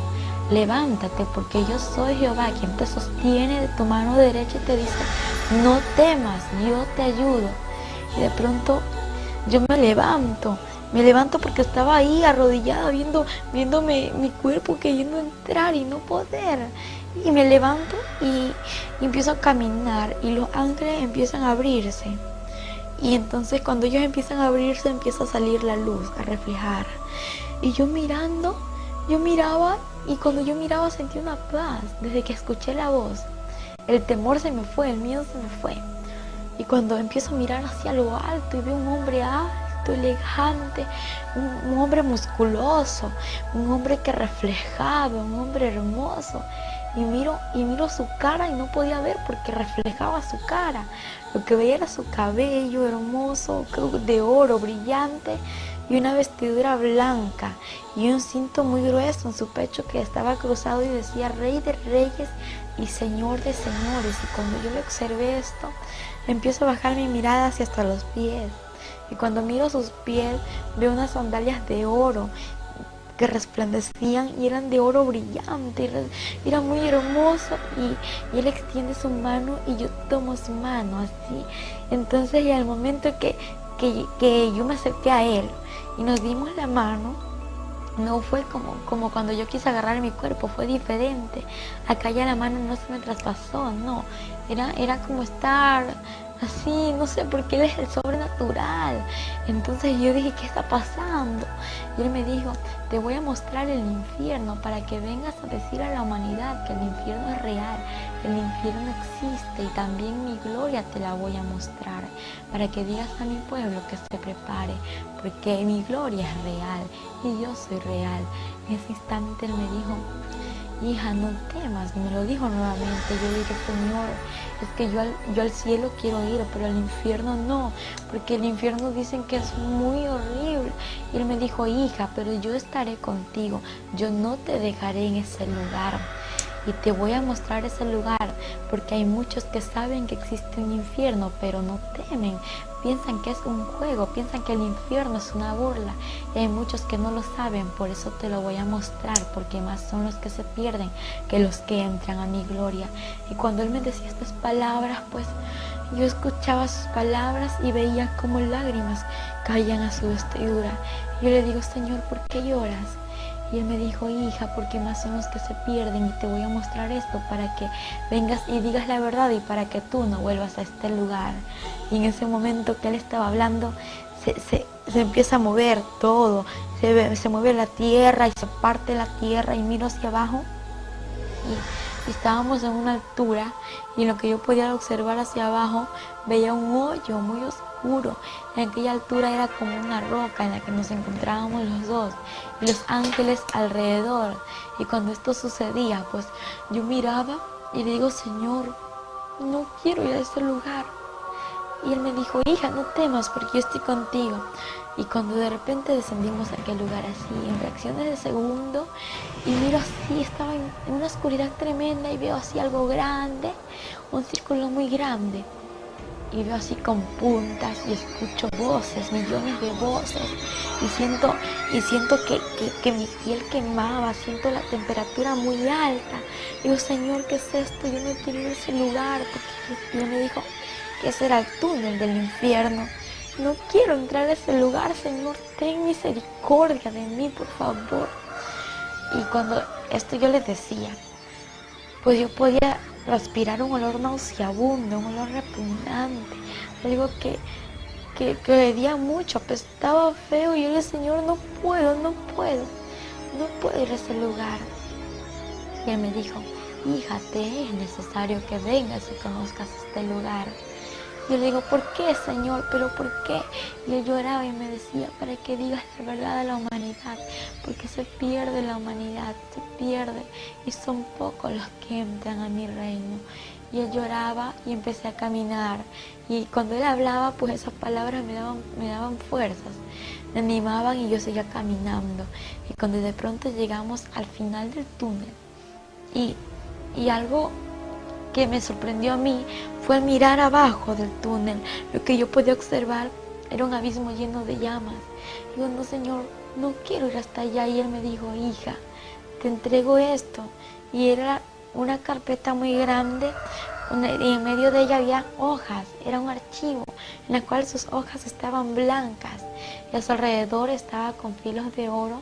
Levántate, porque yo soy Jehová, quien te sostiene de tu mano derecha y te dice, no temas, yo te ayudo. Y de pronto yo me levanto porque estaba ahí arrodillada viéndome mi cuerpo queriendo entrar y no poder. Y me levanto y empiezo a caminar y los ángeles empiezan a abrirse. Y entonces cuando ellos empiezan a abrirse empieza a salir la luz, a reflejar. Y yo miraba y cuando yo miraba sentí una paz desde que escuché la voz. El temor se me fue, el miedo se me fue. Y cuando empiezo a mirar hacia lo alto y veo un hombre alto, elegante, un hombre musculoso, un hombre que reflejaba, un hombre hermoso. Y miro su cara y no podía ver porque reflejaba su cara. Lo que veía era su cabello hermoso, de oro, brillante, y una vestidura blanca y un cinto muy grueso en su pecho que estaba cruzado y decía Rey de Reyes y Señor de Señores. Y cuando yo le observé esto, empiezo a bajar mi mirada hacia hasta los pies. Y cuando miro sus pies, veo unas sandalias de oro que resplandecían y eran de oro brillante, era muy hermoso. Y él extiende su mano y yo tomo su mano así. Entonces, y al momento que yo me acerqué a él y nos dimos la mano, no fue como cuando yo quise agarrar mi cuerpo, fue diferente. Acá ya la mano no se me traspasó, no, era como estar así, no sé, porque él es el sobrenatural. Entonces yo dije, ¿qué está pasando? Y él me dijo, te voy a mostrar el infierno para que vengas a decir a la humanidad que el infierno es real, que el infierno existe, y también mi gloria te la voy a mostrar, para que digas a mi pueblo que se prepare, porque mi gloria es real y yo soy real. En ese instante él me dijo, hija, no temas, y me lo dijo nuevamente. Yo dije, Señor, es que yo al cielo quiero ir, pero al infierno no, porque el infierno dicen que es muy horrible. Y él me dijo, hija, pero yo estaré contigo, yo no te dejaré en ese lugar. Y te voy a mostrar ese lugar, porque hay muchos que saben que existe un infierno, pero no temen. Piensan que es un juego, piensan que el infierno es una burla. Y hay muchos que no lo saben, por eso te lo voy a mostrar, porque más son los que se pierden que los que entran a mi gloria. Y cuando él me decía estas palabras, pues yo escuchaba sus palabras y veía como lágrimas caían a su vestidura. Y yo le digo, Señor, ¿por qué lloras? Y él me dijo, hija, porque más son los que se pierden, y te voy a mostrar esto para que vengas y digas la verdad y para que tú no vuelvas a este lugar. Y en ese momento que él estaba hablando, se empieza a mover todo, se mueve la tierra y se parte la tierra, y miro hacia abajo y estábamos en una altura, y en lo que yo podía observar hacia abajo veía un hoyo muy oscuro. En aquella altura era como una roca en la que nos encontrábamos los dos y los ángeles alrededor. Y cuando esto sucedía, pues yo miraba y le digo, Señor, no quiero ir a ese lugar. Y él me dijo, hija, no temas, porque yo estoy contigo. Y cuando de repente descendimos a aquel lugar así, en fracciones de segundo, y miro así, estaba en una oscuridad tremenda, y veo así algo grande, un círculo muy grande. y veo así con puntas y escucho voces, millones de voces, y siento que mi piel quemaba, siento la temperatura muy alta. Digo, Señor, ¿qué es esto? Yo no quiero ir a ese lugar, porque Dios me dijo que ese era el túnel del infierno. No quiero entrar a ese lugar, Señor, ten misericordia de mí, por favor. Y cuando esto yo les decía, pues yo podía respirar un olor nauseabundo, un olor repugnante, algo que hedía mucho, apestaba feo, y yo le dije, Señor, no puedo ir a ese lugar. Y él me dijo, hija, te es necesario que vengas y conozcas este lugar. Yo le digo, ¿por qué, Señor? ¿Pero por qué? Y él lloraba y me decía, para que digas la verdad a la humanidad, porque se pierde la humanidad, se pierde, y son pocos los que entran a mi reino. Y él lloraba y empecé a caminar, y cuando él hablaba, pues esas palabras me daban fuerzas, me animaban, y yo seguía caminando. Y cuando de pronto llegamos al final del túnel, y algo que me sorprendió a mí fue al mirar abajo del túnel. Lo que yo podía observar era un abismo lleno de llamas. Digo, no, Señor, no quiero ir hasta allá. Y él me dijo, hija, te entrego esto. Y era una carpeta muy grande, y en medio de ella había hojas. Era un archivo en el cual sus hojas estaban blancas y a su alrededor estaba con filos de oro.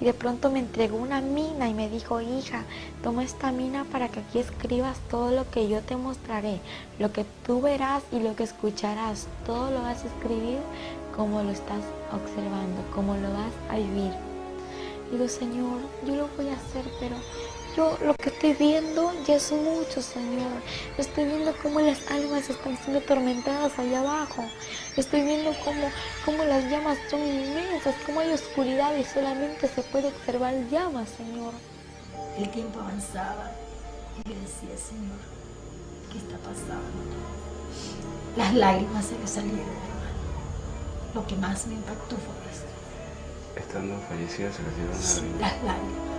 Y de pronto me entregó una mina y me dijo, hija, toma esta mina para que aquí escribas todo lo que yo te mostraré, lo que tú verás y lo que escucharás, todo lo vas a escribir como lo estás observando, como lo vas a vivir. Digo, Señor, yo lo voy a hacer, pero yo lo que estoy viendo ya es mucho, Señor. Estoy viendo cómo las almas están siendo atormentadas allá abajo. Estoy viendo cómo las llamas son inmensas, cómo hay oscuridad y solamente se puede observar llamas, Señor. El tiempo avanzaba y yo decía, Señor, ¿qué está pasando? Las lágrimas se le salieron, hermano. Lo que más me impactó fue esto. Estando fallecida se les dieron lágrimas. Las lágrimas.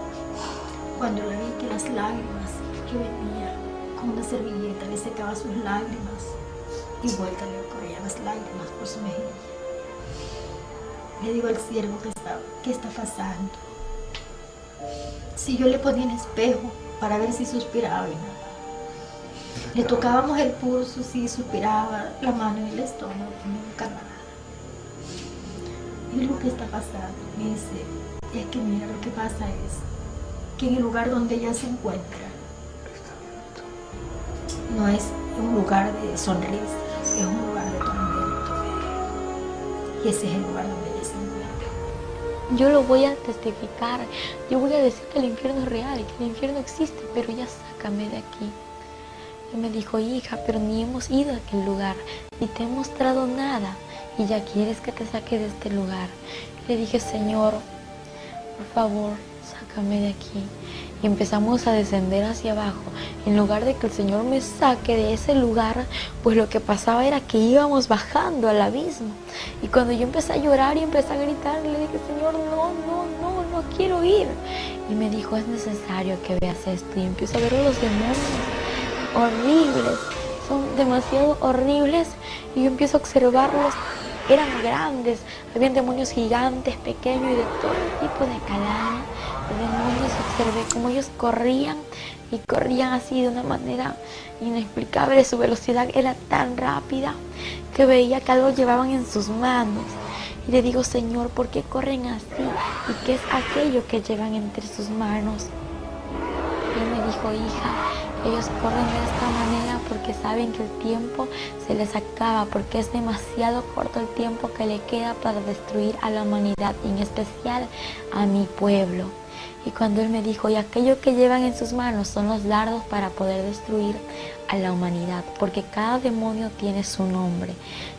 Cuando le vi que las lágrimas que venía con una servilleta le secaba sus lágrimas y vuelta le corrían las lágrimas por su mejilla. Le digo al siervo que estaba, ¿qué está pasando? Si yo le ponía el espejo para ver si suspiraba y nada. Le tocábamos el pulso, si suspiraba, la mano en el estómago, nunca nada. Y digo, ¿qué está pasando? Me dice, es que mira, lo que pasa es que en el lugar donde ella se encuentra no es un lugar de sonrisa, es un lugar de tormento. Y ese es el lugar donde ella se encuentra. Yo lo voy a testificar, yo voy a decir que el infierno es real y que el infierno existe, pero ya sácame de aquí. Y me dijo, hija, pero ni hemos ido a aquel lugar, ni te he mostrado nada, y ya quieres que te saque de este lugar. Y le dije, Señor, por favor, sácame de aquí. Y empezamos a descender hacia abajo. En lugar de que el Señor me saque de ese lugar, pues lo que pasaba era que íbamos bajando al abismo. Y cuando yo empecé a llorar y empecé a gritar, le dije, Señor, no quiero ir. Y me dijo, es necesario que veas esto. Y empiezo a ver los demonios horribles, son demasiado horribles. Y yo empiezo a observarlos. Eran grandes, habían demonios gigantes, pequeños y de todo tipo de calaña. Los demonios, observé cómo ellos corrían y corrían así de una manera inexplicable. Su velocidad era tan rápida que veía que algo llevaban en sus manos. Y le digo, Señor, ¿por qué corren así? ¿Y qué es aquello que llevan entre sus manos? Y él me dijo, hija, ellos corren de esta manera porque saben que el tiempo se les acaba, porque es demasiado corto el tiempo que le queda para destruir a la humanidad, y en especial a mi pueblo. Y cuando él me dijo, y aquello que llevan en sus manos son los dardos para poder destruir a la humanidad, porque cada demonio tiene su nombre.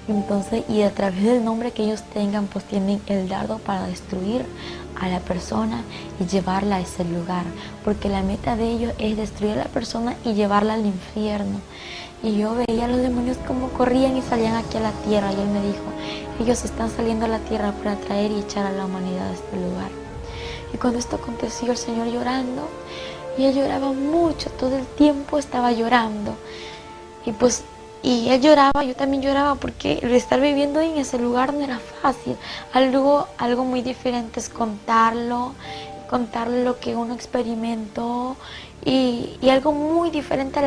Entonces, y a través del nombre que ellos tengan, pues tienen el dardo para destruir a la persona y llevarla a ese lugar, porque la meta de ellos es destruir a la persona y llevarla al infierno. Y yo veía a los demonios como corrían y salían aquí a la tierra, y él me dijo, ellos están saliendo a la tierra para traer y echar a la humanidad a este lugar. Y cuando esto aconteció, el Señor llorando, y él lloraba mucho, todo el tiempo estaba llorando. Y pues Y él lloraba, yo también lloraba, porque el estar viviendo en ese lugar no era fácil. Algo muy diferente es contarlo lo que uno experimentó, y algo muy diferente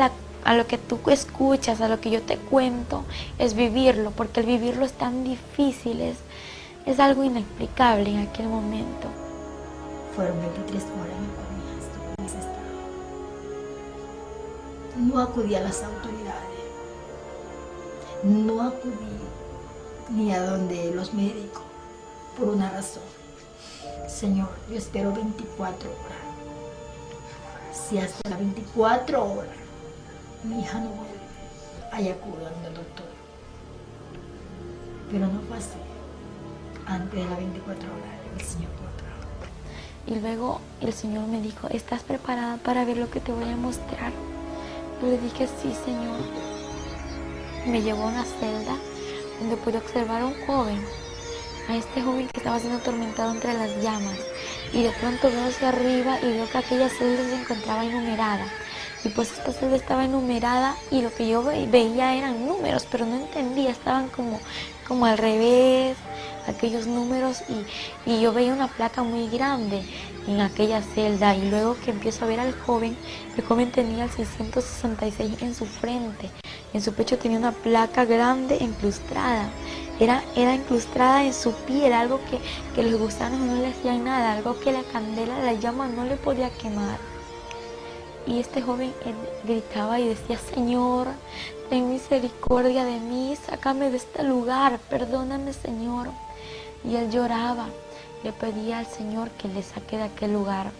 a lo que tú escuchas, a lo que yo te cuento, es vivirlo, porque el vivirlo es tan difícil, es algo inexplicable en aquel momento. Fueron 23 horas en el cual mi hija estuvo en ese estado. No acudí a las autoridades, no acudí ni a donde los médicos, por una razón. Señor, yo espero 24 horas. Si hasta las 24 horas mi hija no vuelve, ahí acudo a donde el doctor. Pero no fue así. Antes de las 24 horas el Señor no trajo. Y luego el Señor me dijo, ¿estás preparada para ver lo que te voy a mostrar? Yo le dije, sí, Señor. Me llevó a una celda donde pude observar a un joven, a este joven que estaba siendo atormentado entre las llamas. Y de pronto veo hacia arriba y veo que aquella celda se encontraba enumerada. Y pues esta celda estaba enumerada, y lo que yo veía eran números, pero no entendía, estaban como al revés, aquellos números, y yo veía una placa muy grande en aquella celda. Y luego que empiezo a ver al joven, el joven tenía el 666 en su frente, en su pecho tenía una placa grande incrustada. Era incrustada en su piel, algo que los gusanos no le hacían nada, algo que la candela, la llama no le podía quemar. Y este joven gritaba y decía, Señor, ten misericordia de mí, sácame de este lugar, perdóname, Señor. Y él lloraba, le pedía al Señor que le saque de aquel lugar.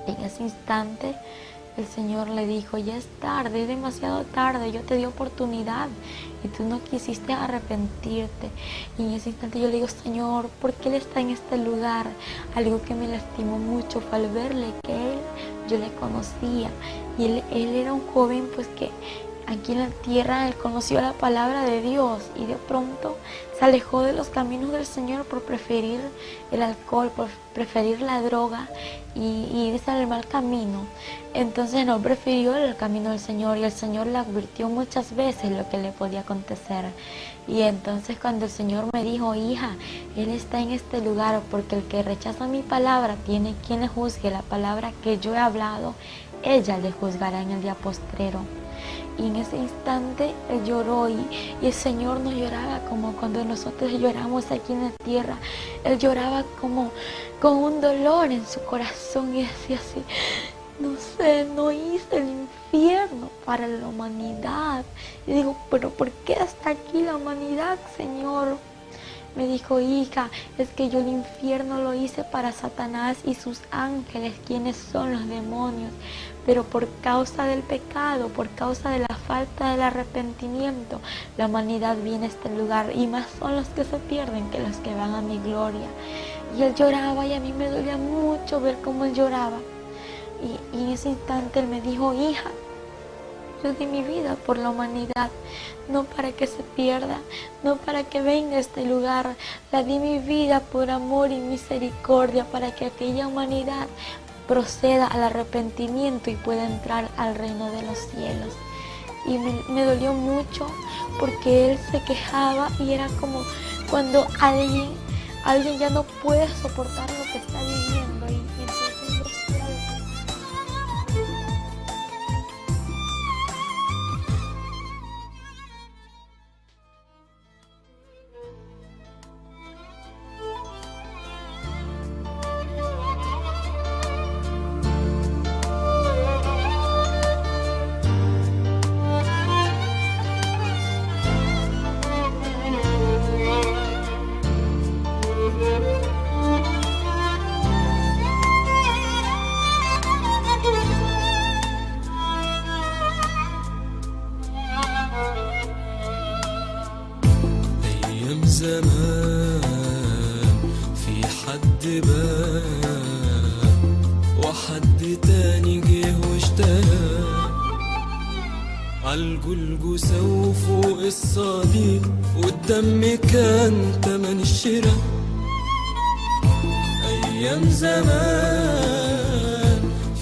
En ese instante el Señor le dijo, ya es tarde, es demasiado tarde, yo te di oportunidad y tú no quisiste arrepentirte. Y en ese instante yo le digo, Señor, ¿por qué Él está en este lugar? Algo que me lastimó mucho fue al verle que yo le conocía. Y él era un joven pues que aquí en la tierra él conoció la palabra de Dios, y de pronto se alejó de los caminos del Señor por preferir el alcohol, por preferir la droga y irse al mal camino. Entonces no prefirió el camino del Señor, y el Señor le advirtió muchas veces lo que le podía acontecer. Y entonces cuando el Señor me dijo, hija, Él está en este lugar porque el que rechaza mi palabra tiene quien le juzgue la palabra que yo he hablado, ella le juzgará en el día postrero. Y en ese instante él lloró, y el Señor no lloraba como cuando nosotros lloramos aquí en la tierra. Él lloraba como con un dolor en su corazón, y decía así, no sé, no hice el infierno para la humanidad. Y digo, pero ¿por qué está aquí la humanidad, Señor? Me dijo, hija, es que yo el infierno lo hice para Satanás y sus ángeles, quienes son los demonios. Pero por causa del pecado, por causa de la falta del arrepentimiento, la humanidad viene a este lugar, y más son los que se pierden que los que van a mi gloria. Y él lloraba, y a mí me dolía mucho ver cómo él lloraba. Y en ese instante él me dijo, hija, yo di mi vida por la humanidad, no para que se pierda, no para que venga a este lugar. La di mi vida por amor y misericordia, para que aquella humanidad proceda al arrepentimiento y pueda entrar al reino de los cielos. Y me dolió mucho, porque él se quejaba, y era como cuando alguien ya no puede soportar lo que está viviendo, y entonces yo quisiera decir, زمان في حد بان وحد تاني جه واشتهى عالجلجسة وفوق الصليب والدم كان تمن الشراء. أيام زمان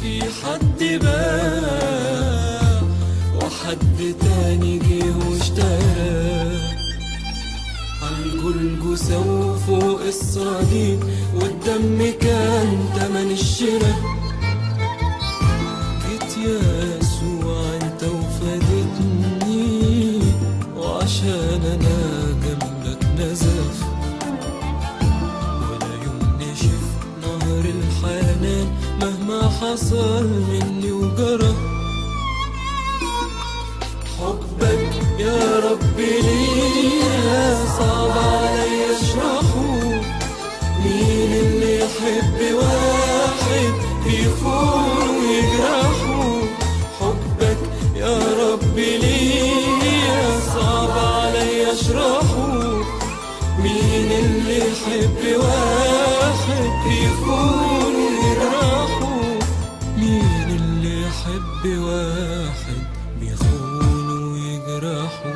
في حد بان وحد تاني جه واشتهى بوسة وفوق الصليب والدم كان تمن الشراء. جيت يا يسوع انت وفادتني، وعشان انا جنبك نزف، ولا يوم نشف نهر الحنان مهما حصل مني وجرى. حبك يا رب ليا صعب عليا اشرحه، مين اللي يحب واحد يخون ويجرحه. حبك يا رب ليا صعب عليا اشرحه، مين اللي يحب واحد يخون ويجرحه. مين اللي يحب واحد بيخون ويجرحه.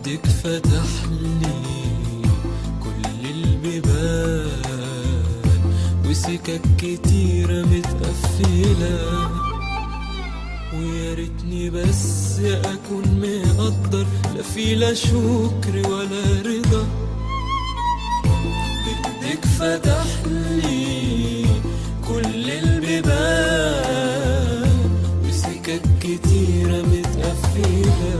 ايدك فتح لي كل البيبان، وسكك كتيرة متقفلة، ويا ريتني بس اكون مقدر لا في لا شكر ولا رضا. ايدك فتح لي كل البيبان، وسكك كتيرة متقفلة،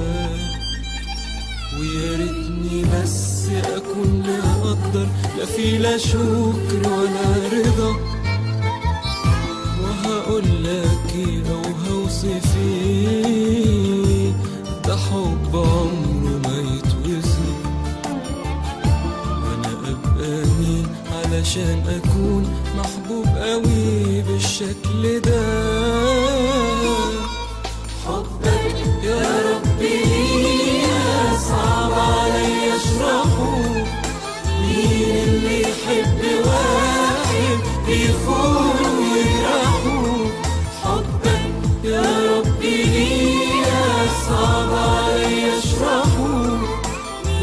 ويا ريتني بس اكون مقدر لا في لا شكر ولا رضا. وهقول لك او هوصف ده حب عمره ما يتوصف، وانا ابقى مين علشان اكون محبوب قوي بالشكل ده. حبك يا ربي صعب عليا اشرحه، مين اللي يحب واحد يخون ويجرحه. حبك يا ربي ليا صعب عليا اشرحه،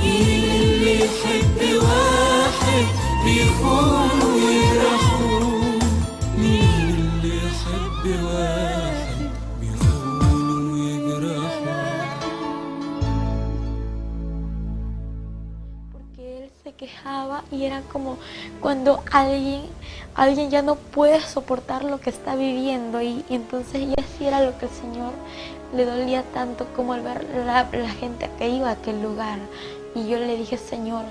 مين اللي يحب واحد يخون ويجرحه. مين اللي يحب واحد يخون ويجرحه. quejaba y era como cuando alguien ya no puede soportar lo que está viviendo y entonces ella sí era lo que el Señor le dolía tanto como al ver la gente que iba a aquel lugar. Y yo le dije, Señor,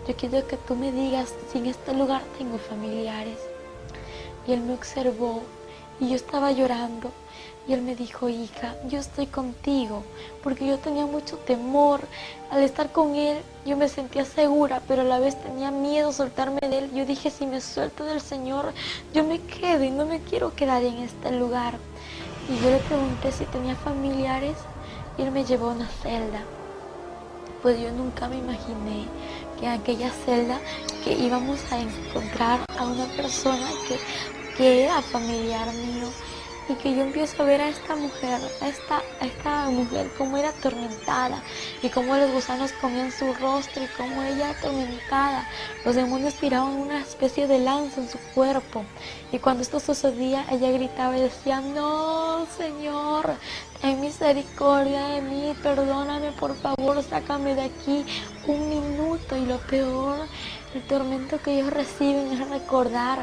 yo quiero que tú me digas si en este lugar tengo familiares. Y él me observó y yo estaba llorando. Y él me dijo, hija, yo estoy contigo, porque yo tenía mucho temor. Al estar con él, yo me sentía segura, pero a la vez tenía miedo soltarme de él. Yo dije, si me suelto del Señor, yo me quedo y no me quiero quedar en este lugar. Y yo le pregunté si tenía familiares y él me llevó a una celda. Pues yo nunca me imaginé que en aquella celda que íbamos a encontrar a una persona que era familiar mío. Y que yo empiezo a ver a esta mujer como era atormentada y cómo los gusanos comían su rostro y cómo ella atormentada. Los demonios tiraban una especie de lanza en su cuerpo y cuando esto sucedía ella gritaba y decía, no, Señor, ten misericordia de mí, perdóname, por favor, sácame de aquí un minuto. Y lo peor, el tormento que ellos reciben es recordar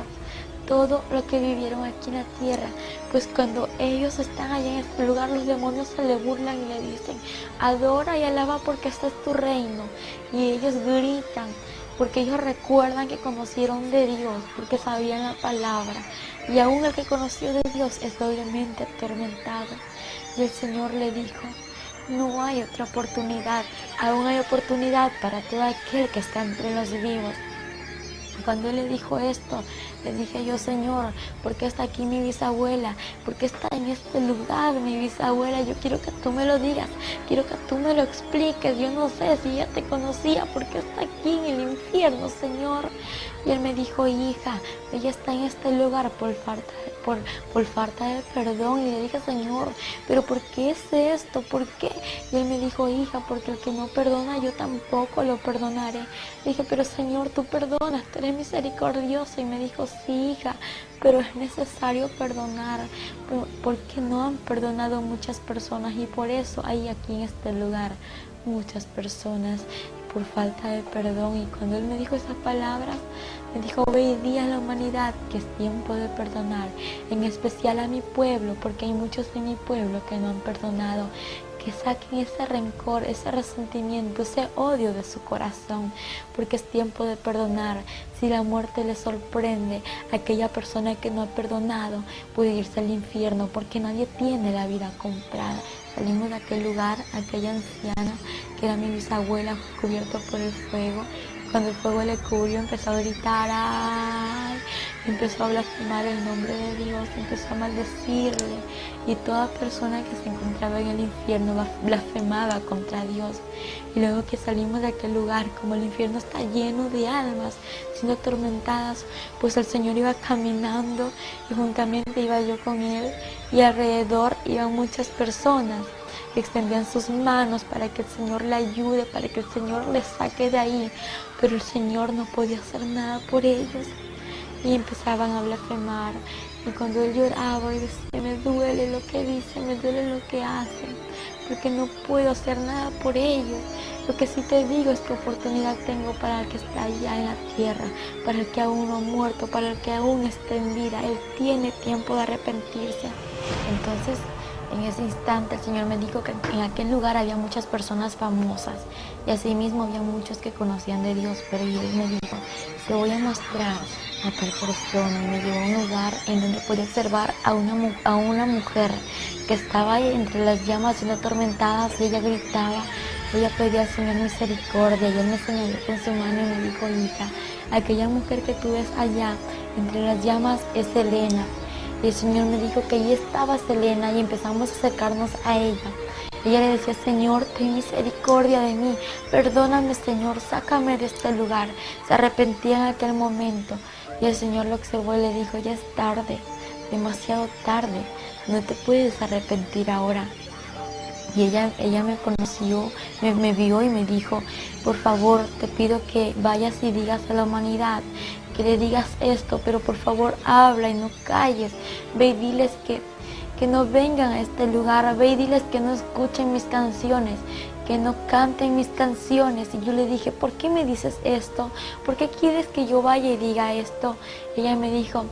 todo lo que vivieron aquí en la tierra, pues cuando ellos están allá en este lugar, los demonios se le burlan y le dicen, adora y alaba porque este es tu reino, y ellos gritan, porque ellos recuerdan que conocieron de Dios, porque sabían la palabra, y aún el que conoció de Dios es doblemente atormentado. Y el Señor le dijo, no hay otra oportunidad, aún hay oportunidad para todo aquel que está entre los vivos. Cuando él le dijo esto, le dije yo, Señor, ¿por qué está aquí mi bisabuela? ¿Por qué está en este lugar mi bisabuela? Yo quiero que tú me lo digas, quiero que tú me lo expliques. Yo no sé si ella te conocía, ¿por qué está aquí en el infierno, Señor? Y él me dijo, hija, ella está en este lugar por falta de perdón. Y le dije, Señor, ¿pero por qué es esto? ¿Por qué? Y él me dijo, hija, porque el que no perdona, yo tampoco lo perdonaré. Le dije, pero Señor, tú perdonas, tú eres misericordioso. Y me dijo, sí, hija, pero es necesario perdonar, porque no han perdonado muchas personas y por eso hay aquí en este lugar muchas personas por falta de perdón. Y cuando él me dijo esas palabras, me dijo, ve y di a la humanidad que es tiempo de perdonar, en especial a mi pueblo, porque hay muchos de mi pueblo que no han perdonado, que saquen ese rencor, ese resentimiento, ese odio de su corazón, porque es tiempo de perdonar. Si la muerte le sorprende a aquella persona que no ha perdonado, puede irse al infierno, porque nadie tiene la vida comprada. Salimos de aquel lugar, aquella anciana, que era mi bisabuela, cubierta por el fuego. Cuando el fuego le cubrió, empezó a gritar, ¡ay! Empezó a blasfemar el nombre de Dios, empezó a maldecirle. Y toda persona que se encontraba en el infierno blasfemaba contra Dios. Y luego que salimos de aquel lugar, como el infierno está lleno de almas, siendo atormentadas, pues el Señor iba caminando y juntamente iba yo con Él. Y alrededor iban muchas personas que extendían sus manos para que el Señor le ayude, para que el Señor le saque de ahí. Pero el Señor no podía hacer nada por ellos. Y empezaban a blasfemar. Y cuando él lloraba y decía, me duele lo que dicen, me duele lo que hacen, porque no puedo hacer nada por ellos. Lo que sí te digo es que oportunidad tengo para el que está allá en la tierra, para el que aún no ha muerto, para el que aún está en vida. Él tiene tiempo de arrepentirse. Entonces, en ese instante el Señor me dijo que en aquel lugar había muchas personas famosas y asimismo había muchos que conocían de Dios, pero Él me dijo, te voy a mostrar a tal persona, y me llevó a un lugar en donde podía observar a una mujer que estaba ahí entre las llamas siendo atormentadas y ella gritaba, ella pedía al Señor misericordia y Él me señaló con su mano y me dijo, hija, aquella mujer que tú ves allá entre las llamas es Selena. Y el Señor me dijo que allí estaba Selena y empezamos a acercarnos a ella. Ella le decía, Señor, ten misericordia de mí, perdóname, Señor, sácame de este lugar. Se arrepentía en aquel momento y el Señor lo observó y le dijo, ya es tarde, demasiado tarde, no te puedes arrepentir ahora. Y ella me conoció, me vio y me dijo, por favor, te pido que vayas y digas a la humanidad, que le digas esto, pero por favor habla y no calles. Ve y diles que no vengan a este lugar, ve y diles que no escuchen mis canciones. que no canten mis canciones. Y yo le dije, ¿por qué me dices esto? ¿Por qué quieres que yo vaya y diga esto? Ella me dijo,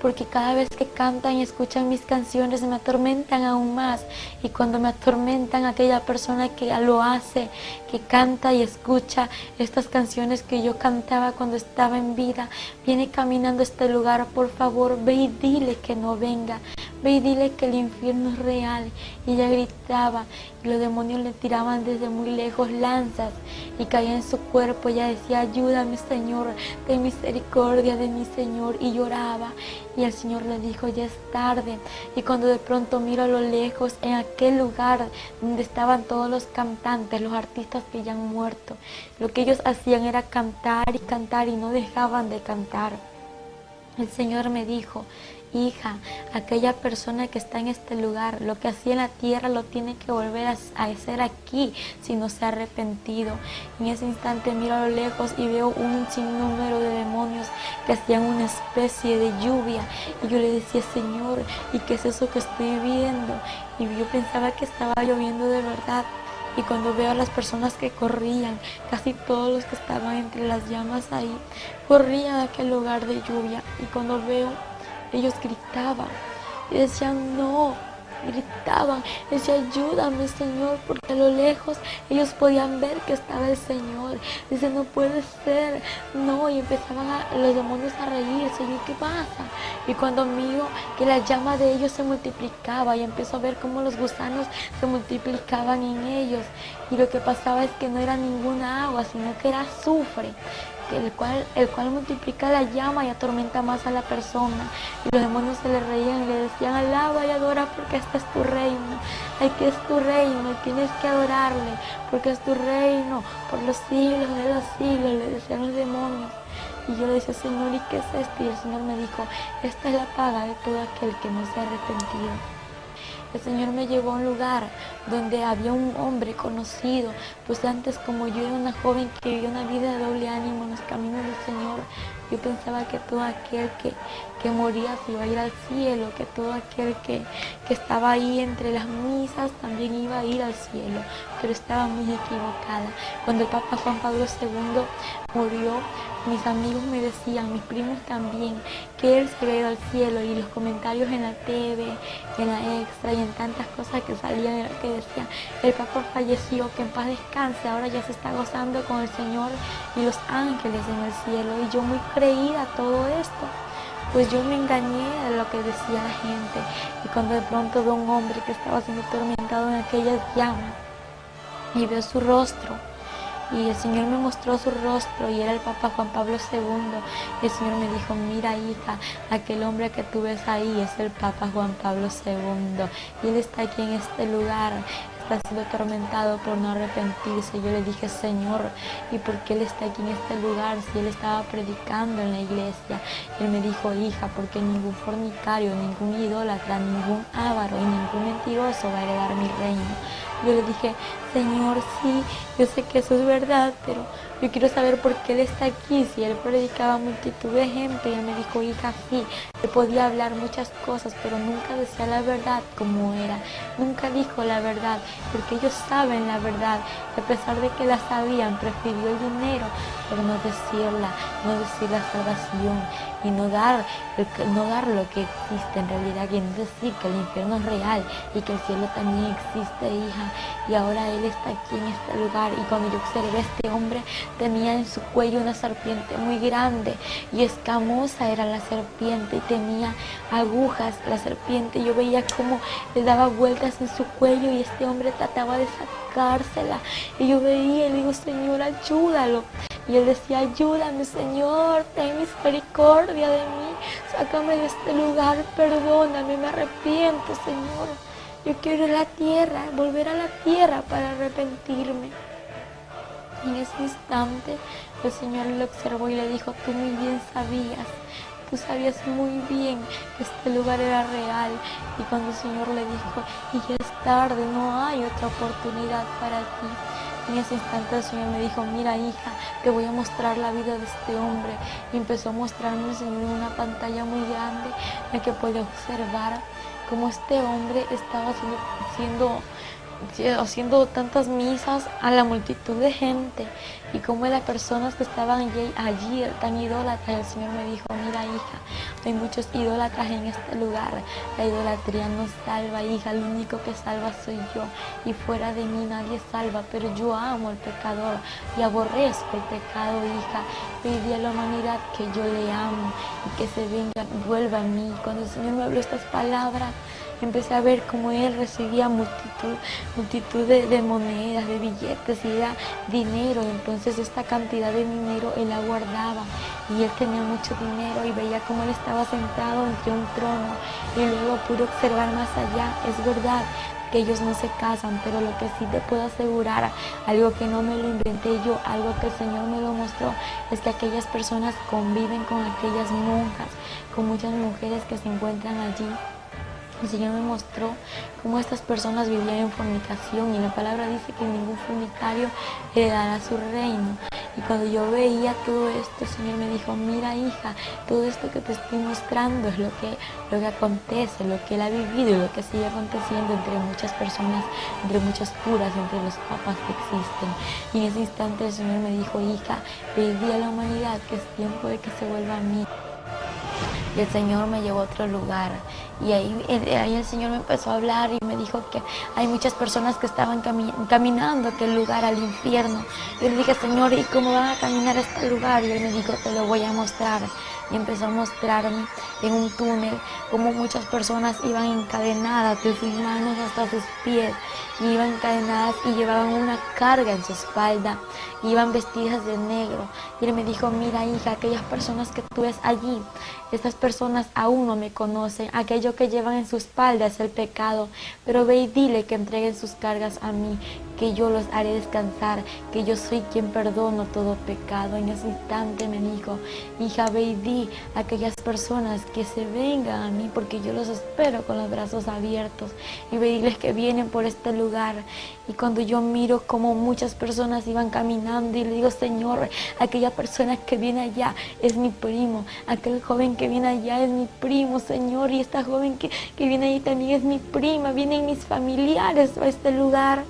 porque cada vez que cantan y escuchan mis canciones me atormentan aún más. Y cuando me atormentan, aquella persona que lo hace, que canta y escucha estas canciones que yo cantaba cuando estaba en vida, viene caminando a este lugar. Por favor, ve y dile que no venga. Ve y dile que el infierno es real. Y ella gritaba y los demonios le tiraban desde muy lejos lanzas y caía en su cuerpo. Ella decía, ayúdame, Señor, ten misericordia de mi Señor. Y lloraba. Y el Señor le dijo, ya es tarde. Y cuando de pronto miro a lo lejos, en aquel lugar donde estaban todos los cantantes, los artistas que ya han muerto, lo que ellos hacían era cantar y no dejaban de cantar. El Señor me dijo, hija, aquella persona que está en este lugar, lo que hacía en la tierra lo tiene que volver a hacer aquí si no se ha arrepentido. En ese instante miro a lo lejos y veo un sinnúmero de demonios que hacían una especie de lluvia. Y yo le decía, Señor, ¿y qué es eso que estoy viendo? Y yo pensaba que estaba lloviendo de verdad. Y cuando veo a las personas que corrían, casi todos los que estaban entre las llamas ahí, corrían a aquel lugar de lluvia. Y cuando veo, ellos gritaban y decían, no, gritaban, decían, ayúdame, Señor, porque a lo lejos ellos podían ver que estaba el Señor. Dice, no puede ser, no, y empezaban los demonios a reírse. Y yo, ¿qué pasa? Y cuando miro que la llama de ellos se multiplicaba y empiezo a ver cómo los gusanos se multiplicaban en ellos, y lo que pasaba es que no era ninguna agua, sino que era azufre, el cual multiplica la llama y atormenta más a la persona. Y los demonios se le reían y le decían, alaba y adora porque este es tu reino. Aquí es tu reino y tienes que adorarle porque es tu reino por los siglos de los siglos, le decían los demonios. Y yo le decía, Señor, ¿y qué es esto? Y el Señor me dijo, esta es la paga de todo aquel que no se ha arrepentido. El Señor me llevó a un lugar donde había un hombre conocido, pues antes, como yo era una joven que vivía una vida de doble ánimo en los caminos del Señor, yo pensaba que todo aquel que moría se iba a ir al cielo, que todo aquel que estaba ahí entre las misas también iba a ir al cielo, pero estaba muy equivocada. Cuando el Papa Juan Pablo II murió, mis amigos me decían, mis primos también, que él se había ido al cielo, y los comentarios en la TV, en la Extra y en tantas cosas que salían, que decían, el Papa falleció, que en paz descanse, ahora ya se está gozando con el Señor y los ángeles en el cielo. Y yo, muy creída a todo esto, pues yo me engañé de lo que decía la gente. Y cuando de pronto veo a un hombre que estaba siendo atormentado en aquellas llamas y veo su rostro, y el Señor me mostró su rostro y era el Papa Juan Pablo II. Y el Señor me dijo, mira, hija, aquel hombre que tú ves ahí es el Papa Juan Pablo II y él está aquí en este lugar, está siendo atormentado por no arrepentirse. Yo le dije, Señor, ¿y por qué él está aquí en este lugar si él estaba predicando en la iglesia? Y él me dijo, hija, porque ningún fornicario, ningún idólatra, ningún avaro y ningún mentiroso va a heredar mi reino. Yo le dije, Señor, sí, yo sé que eso es verdad, pero yo quiero saber por qué él está aquí, si él predicaba a multitud de gente. Y él me dijo, hija, sí, él podía hablar muchas cosas, pero nunca decía la verdad como era, nunca dijo la verdad, porque ellos saben la verdad, y a pesar de que la sabían, prefirió el dinero, pero no decirla, no decir la salvación, y no dar lo que existe en realidad, y no decir que el infierno es real y que el cielo también existe, hija. Y ahora él está aquí en este lugar, y cuando yo observé a este hombre, tenía en su cuello una serpiente muy grande y escamosa era la serpiente, y tenía agujas la serpiente. Yo veía cómo le daba vueltas en su cuello y este hombre trataba de sacársela, y yo veía y le digo, Señor, ayúdalo. Y él decía, ayúdame, Señor, ten misericordia de mí, sácame de este lugar, perdóname, me arrepiento, Señor. Yo quiero ir a la tierra, volver a la tierra para arrepentirme. Y en ese instante el Señor lo observó y le dijo, tú muy bien sabías, tú sabías muy bien que este lugar era real. Y cuando el Señor le dijo, y ya es tarde, no hay otra oportunidad para ti. En ese instante el Señor me dijo, mira, hija, te voy a mostrar la vida de este hombre. Y empezó a mostrarme el Señor en una pantalla muy grande en la que podía observar cómo este hombre estaba siendo haciendo tantas misas a la multitud de gente y como las personas que estaban allí tan idólatras, el Señor me dijo, mira hija, hay muchos idólatras en este lugar, la idolatría no salva, hija, el único que salva soy yo y fuera de mí nadie salva, pero yo amo al pecador y aborrezco el pecado, hija. Pedí a la humanidad que yo le amo y que se venga, vuelva a mí. Cuando el Señor me habló estas palabras, empecé a ver cómo él recibía multitud de monedas, de billetes, y era dinero. Entonces esta cantidad de dinero él la guardaba y él tenía mucho dinero y veía cómo él estaba sentado entre un trono y luego pude observar más allá. Es verdad que ellos no se casan, pero lo que sí te puedo asegurar, algo que no me lo inventé yo, algo que el Señor me lo mostró, es que aquellas personas conviven con aquellas monjas, con muchas mujeres que se encuentran allí. El Señor me mostró cómo estas personas vivían en fornicación y la palabra dice que ningún fornicario heredará su reino. Y cuando yo veía todo esto, el Señor me dijo, mira hija, todo esto que te estoy mostrando es lo que acontece, lo que Él ha vivido y lo que sigue aconteciendo entre muchas personas, entre muchos curas, entre los papas que existen. Y en ese instante el Señor me dijo, hija, pedí a la humanidad que es tiempo de que se vuelva a mí. Y el Señor me llevó a otro lugar y ahí el Señor me empezó a hablar y me dijo que hay muchas personas que estaban caminando a aquel lugar, al infierno. Yo le dije, Señor, ¿y cómo van a caminar a este lugar? Y Él me dijo, te lo voy a mostrar. Y empezó a mostrarme en un túnel cómo muchas personas iban encadenadas de sus manos hasta sus pies, iban encadenadas y llevaban una carga en su espalda, iban vestidas de negro. Y Él me dijo, mira hija, aquellas personas que tú ves allí, estas personas aún no me conocen, aquello que llevan en su espalda es el pecado, pero ve y dile que entreguen sus cargas a mí, que yo los haré descansar, que yo soy quien perdono todo pecado. En ese instante me dijo, hija, ve y di a aquellas personas que se vengan a mí, porque yo los espero con los brazos abiertos, y ve y diles que vienen por este lugar. Y cuando yo miro como muchas personas iban caminando y le digo, Señor, aquella persona que viene allá es mi primo, aquel joven que viene allá es mi primo, Señor, y esta joven que viene allí también es mi prima, vienen mis familiares a este lugar.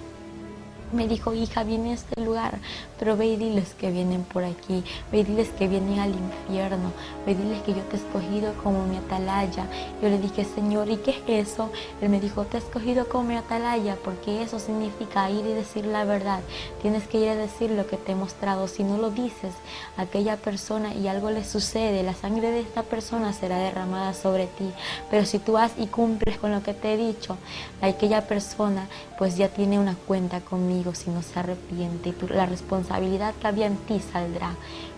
Me dijo, hija, viene a este lugar, pero ve y diles que vienen por aquí, ve y diles que vienen al infierno, ve y diles que yo te he escogido como mi atalaya. Yo le dije, Señor, ¿y qué es eso? Él me dijo, te he escogido como mi atalaya, porque eso significa ir y decir la verdad. Tienes que ir a decir lo que te he mostrado. Si no lo dices a aquella persona y algo le sucede, la sangre de esta persona será derramada sobre ti. Pero si tú vas y cumples con lo que te he dicho, aquella persona pues ya tiene una cuenta conmigo si no se arrepiente, y la responsabilidad que había en ti saldrá,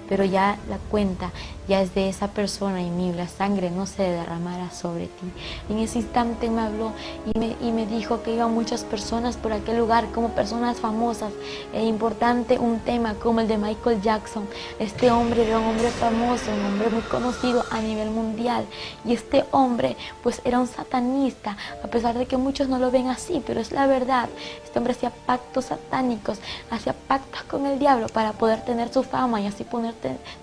pero ya la cuenta ya es de esa persona y la sangre no se derramará sobre ti. En ese instante me habló y me dijo que iban muchas personas por aquel lugar como personas famosas. Es importante un tema como el de Michael Jackson. Este hombre era un hombre famoso, un hombre muy conocido a nivel mundial, y este hombre pues era un satanista, a pesar de que muchos no lo ven así, pero es la verdad. Este hombre hacía pactos satánicos, hacía pactos con el diablo para poder tener su fama y así poder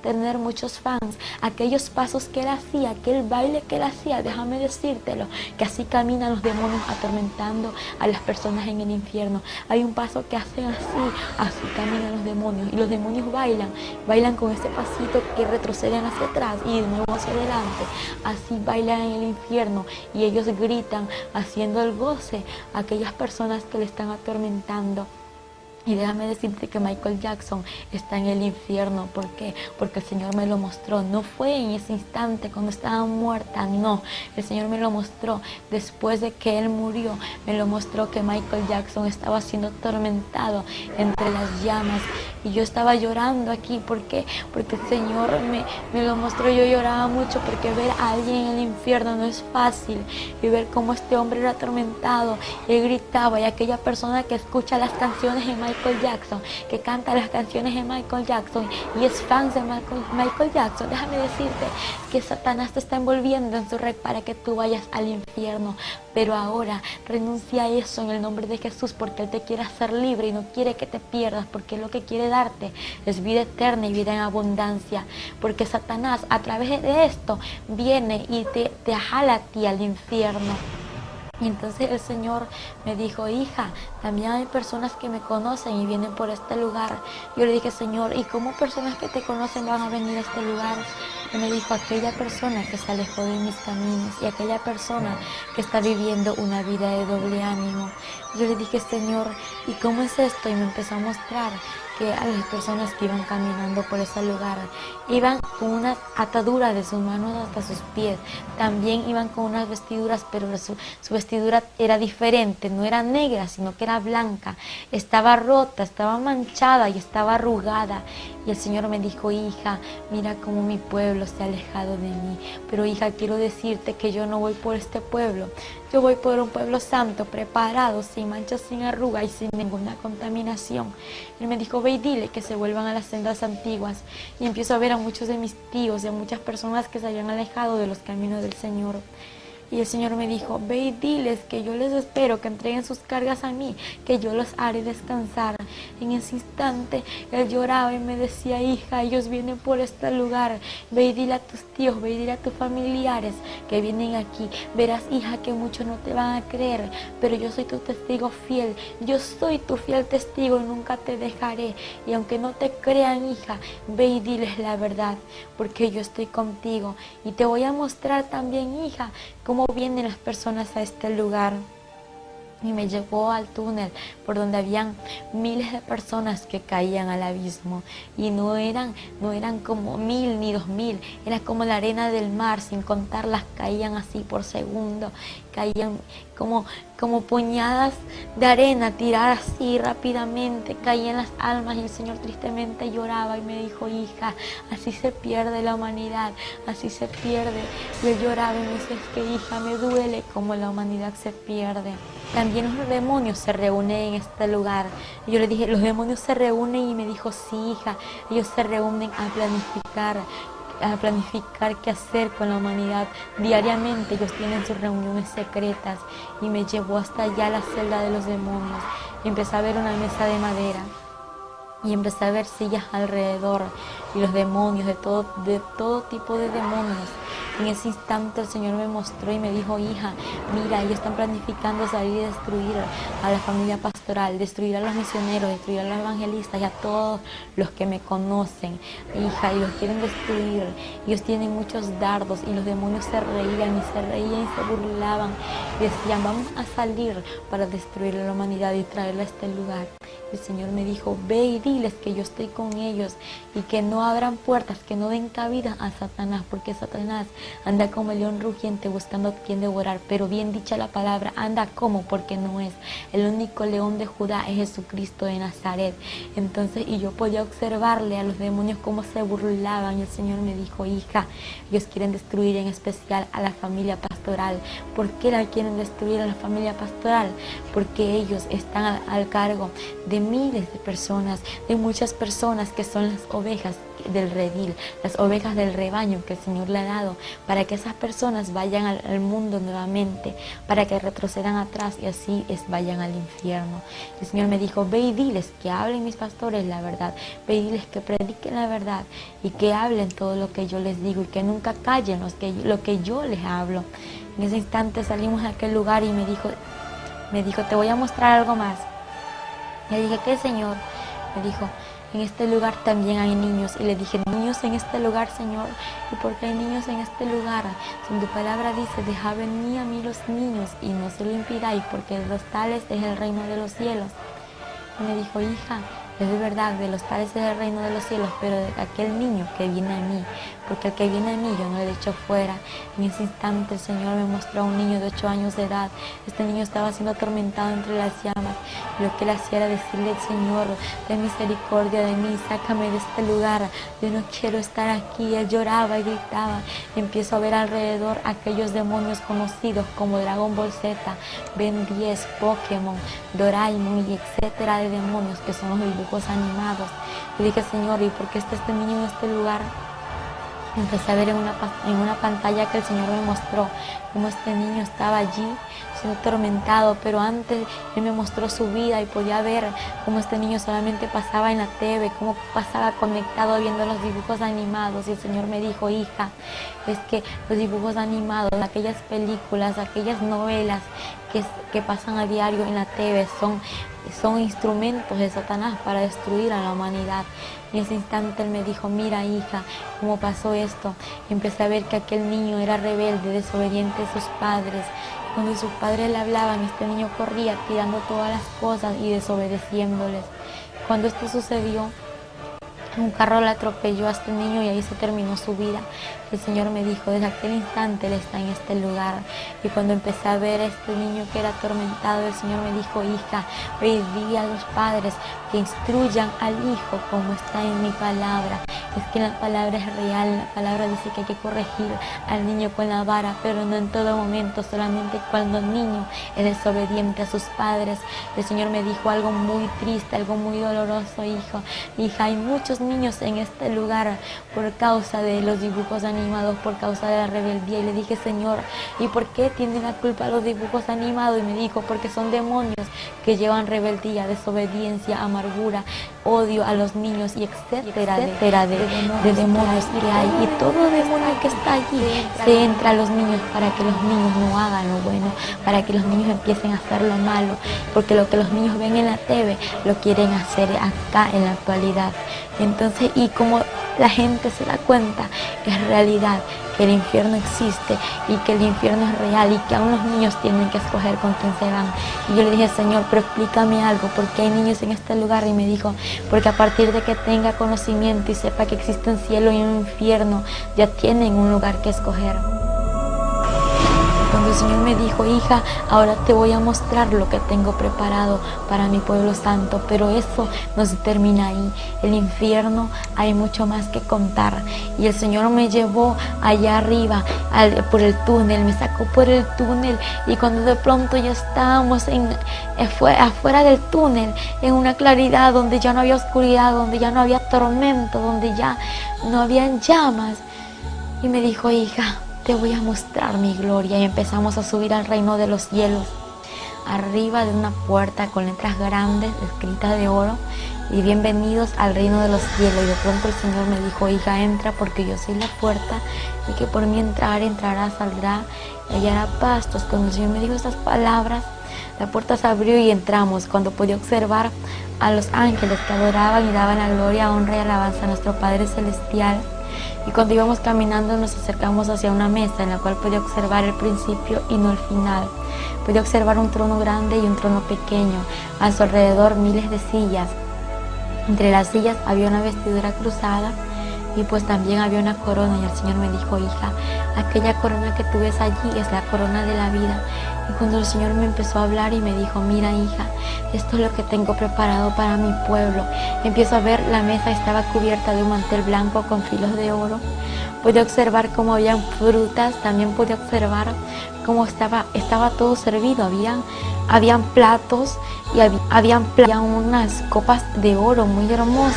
tener muchos fans. Aquellos pasos que él hacía, aquel baile que él hacía, déjame decírtelo, que así caminan los demonios atormentando a las personas en el infierno. Hay un paso que hacen así caminan los demonios, y los demonios bailan con ese pasito que retroceden hacia atrás y de nuevo hacia adelante. Así bailan en el infierno y ellos gritan haciendo el goce a aquellas personas que le están atormentando. Y déjame decirte que Michael Jackson está en el infierno. ¿Por qué? Porque el Señor me lo mostró. No fue en ese instante cuando estaba muerta, no. El Señor me lo mostró después de que Él murió. Me lo mostró que Michael Jackson estaba siendo atormentado entre las llamas. Y yo estaba llorando aquí. ¿Por qué? Porque el Señor me lo mostró. Yo lloraba mucho porque ver a alguien en el infierno no es fácil. Y ver cómo este hombre era atormentado. Él gritaba, y aquella persona que escucha las canciones de Michael Jackson, que canta las canciones de Michael Jackson y es fan de Michael Jackson, déjame decirte que Satanás te está envolviendo en su red para que tú vayas al infierno. Pero ahora renuncia a eso en el nombre de Jesús, porque Él te quiere hacer libre y no quiere que te pierdas, porque lo que quiere darte es vida eterna y vida en abundancia. Porque Satanás a través de esto viene y te jala a ti al infierno. Y entonces el Señor me dijo, hija, también hay personas que me conocen y vienen por este lugar. Yo le dije, Señor, ¿y cómo personas que te conocen van a venir a este lugar? Y me dijo, aquella persona que se alejó de mis caminos y aquella persona que está viviendo una vida de doble ánimo. Yo le dije, Señor, ¿y cómo es esto? Y me empezó a mostrar que a las personas que iban caminando por ese lugar iban con unas ataduras de sus manos hasta sus pies. También iban con unas vestiduras, pero su vestidura era diferente, no era negra, sino que era blanca. Estaba rota, estaba manchada y estaba arrugada. Y el Señor me dijo, hija, mira cómo mi pueblo se ha alejado de mí. Pero hija, quiero decirte que yo no voy por este pueblo. Yo voy por un pueblo santo, preparado, sin manchas, sin arruga y sin ninguna contaminación. Él me dijo, ve y dile que se vuelvan a las sendas antiguas. Y empiezo a ver a muchos de mis tíos y a muchas personas que se habían alejado de los caminos del Señor. Y el Señor me dijo, ve y diles que yo les espero, que entreguen sus cargas a mí, que yo los haré descansar. En ese instante él lloraba y me decía, hija, ellos vienen por este lugar. Ve y dile a tus tíos, ve y dile a tus familiares que vienen aquí. Verás, hija, que muchos no te van a creer, pero yo soy tu testigo fiel. Yo soy tu fiel testigo y nunca te dejaré. Y aunque no te crean, hija, ve y diles la verdad, porque yo estoy contigo. Y te voy a mostrar también, hija, cómo vienen las personas a este lugar. Y me llevó al túnel por donde habían miles de personas que caían al abismo. Y no eran como 1000 ni 2000, era como la arena del mar, sin contarlas, caían así por segundo. Caían como puñadas de arena, tirar así rápidamente, caían las almas. Y el Señor tristemente lloraba y me dijo, hija, así se pierde la humanidad, así se pierde. Yo lloraba y me dice, es que hija, me duele como la humanidad se pierde. También los demonios se reúnen en este lugar. Y yo le dije, los demonios se reúnen, y me dijo, sí, hija, ellos se reúnen a planificar qué hacer con la humanidad. Diariamente ellos tienen sus reuniones secretas. Y me llevó hasta allá a la celda de los demonios. Y empecé a ver una mesa de madera. Y empecé a ver sillas alrededor. Y los demonios, de todo tipo de demonios. En ese instante el Señor me mostró y me dijo, hija, mira, ellos están planificando salir y destruir a la familia pastoral, destruir a los misioneros, destruir a los evangelistas y a todos los que me conocen, hija, y los quieren destruir. Ellos tienen muchos dardos. Y los demonios se reían y se burlaban y decían, vamos a salir para destruir a la humanidad y traerla a este lugar. El Señor me dijo, ve y diles que yo estoy con ellos y que no abran puertas, que no den cabida a Satanás, porque Satanás anda como el león rugiente buscando a quien devorar. Pero bien dicha la palabra, anda como, porque no es. El único león de Judá es Jesucristo de Nazaret. Entonces, y yo podía observarle a los demonios cómo se burlaban. Y el Señor me dijo, hija, ellos quieren destruir en especial a la familia pastoral. ¿Por qué la quieren destruir a la familia pastoral? Porque ellos están al cargo de miles de personas, de muchas personas que son las ovejas del redil, las ovejas del rebaño que el Señor le ha dado, para que esas personas vayan al mundo nuevamente, para que retrocedan atrás y así vayan al infierno. El Señor me dijo, ve y diles que hablen mis pastores la verdad, ve y diles que prediquen la verdad y que hablen todo lo que yo les digo y que nunca callen lo que yo les hablo. En ese instante salimos de aquel lugar y me dijo, te voy a mostrar algo más. Le dije, ¿qué, Señor? Me dijo, en este lugar también hay niños. Y le dije, niños en este lugar, Señor. ¿Y por qué hay niños en este lugar? Si tu palabra dice, dejad venir a mí los niños y no se lo impidáis, porque de los tales es el reino de los cielos. Y me dijo, hija, es de verdad, de los tales es el reino de los cielos, pero de aquel niño que viene a mí, porque el que viene a mí yo no le echo fuera. En ese instante el Señor me mostró a un niño de 8 años de edad. Este niño estaba siendo atormentado entre las llamas. Y lo que él hacía era decirle al Señor, ten misericordia de mí, sácame de este lugar, yo no quiero estar aquí. Él lloraba y gritaba. Empiezo a ver alrededor aquellos demonios conocidos como Dragon Ball Z, Ben 10, Pokémon, Doraemon y etcétera de demonios que son los dibujos animados. Y dije, Señor, ¿y por qué está este niño en este lugar? Empecé a ver en una pantalla que el Señor me mostró cómo este niño estaba allí siendo atormentado, pero antes Él me mostró su vida y podía ver cómo este niño solamente pasaba en la TV, cómo pasaba conectado viendo los dibujos animados. Y el Señor me dijo, hija, es que los dibujos animados, aquellas películas, aquellas novelas que pasan a diario en la TV son instrumentos de Satanás para destruir a la humanidad. En ese instante él me dijo, mira hija, ¿cómo pasó esto? Y empecé a ver que aquel niño era rebelde, desobediente a sus padres. Cuando sus padres le hablaban, este niño corría tirando todas las cosas y desobedeciéndoles. Cuando esto sucedió, un carro le atropelló a este niño y ahí se terminó su vida. El Señor me dijo, desde aquel instante Él está en este lugar. Y cuando empecé a ver a este niño que era atormentado, el Señor me dijo, hija, pedí a los padres que instruyan al hijo como está en mi palabra. Es que la palabra es real, la palabra dice que hay que corregir al niño con la vara, pero no en todo momento, solamente cuando el niño es desobediente a sus padres. El Señor me dijo algo muy triste, algo muy doloroso, hijo. Hija, hay muchos niños en este lugar por causa de los dibujos animados, por causa de la rebeldía. Y le dije, Señor, ¿y por qué tienen la culpa los dibujos animados? Y me dijo, porque son demonios que llevan rebeldía, desobediencia, amargura, odio a los niños y etcétera de demonios que hay. Y todo demonio que está allí se entra a los niños para que los niños no hagan lo bueno, para que los niños empiecen a hacer lo malo, porque lo que los niños ven en la TV lo quieren hacer acá en la actualidad. Entonces, y como la gente se da cuenta, es realidad que el infierno existe y que el infierno es real y que aún los niños tienen que escoger con quién se van. Y yo le dije, Señor, pero explícame algo, porque hay niños en este lugar. Y me dijo, porque a partir de que tenga conocimiento y sepa que existe un cielo y un infierno, ya tienen un lugar que escoger. Cuando el Señor me dijo, hija, ahora te voy a mostrar lo que tengo preparado para mi pueblo santo, pero eso no se termina ahí. El infierno hay mucho más que contar. Y el Señor me llevó allá arriba, por el túnel, me sacó por el túnel, y cuando de pronto ya estábamos afuera del túnel, en una claridad donde ya no había oscuridad, donde ya no había tormento, donde ya no habían llamas, y me dijo, hija, te voy a mostrar mi gloria. Y empezamos a subir al reino de los cielos, arriba de una puerta con letras grandes escritas de oro, y bienvenidos al reino de los cielos. Y de pronto el Señor me dijo, hija, entra, porque yo soy la puerta, y que por mí entrará, saldrá y hallará pastos. Cuando el Señor me dijo estas palabras, la puerta se abrió y entramos. Cuando pude observar a los ángeles que adoraban y daban la gloria, honra y alabanza a nuestro Padre Celestial. Y cuando íbamos caminando nos acercamos hacia una mesa en la cual podía observar el principio y no el final. Podía observar un trono grande y un trono pequeño. A su alrededor miles de sillas. Entre las sillas había una vestidura cruzada y pues también había una corona. Y el Señor me dijo, hija, aquella corona que tú ves allí es la corona de la vida. Y cuando el Señor me empezó a hablar y me dijo, mira hija, esto es lo que tengo preparado para mi pueblo. Empiezo a ver, la mesa estaba cubierta de un mantel blanco con filos de oro. Pude observar cómo habían frutas, también pude observar cómo estaba todo servido. Habían platos y habían unas copas de oro muy hermosas.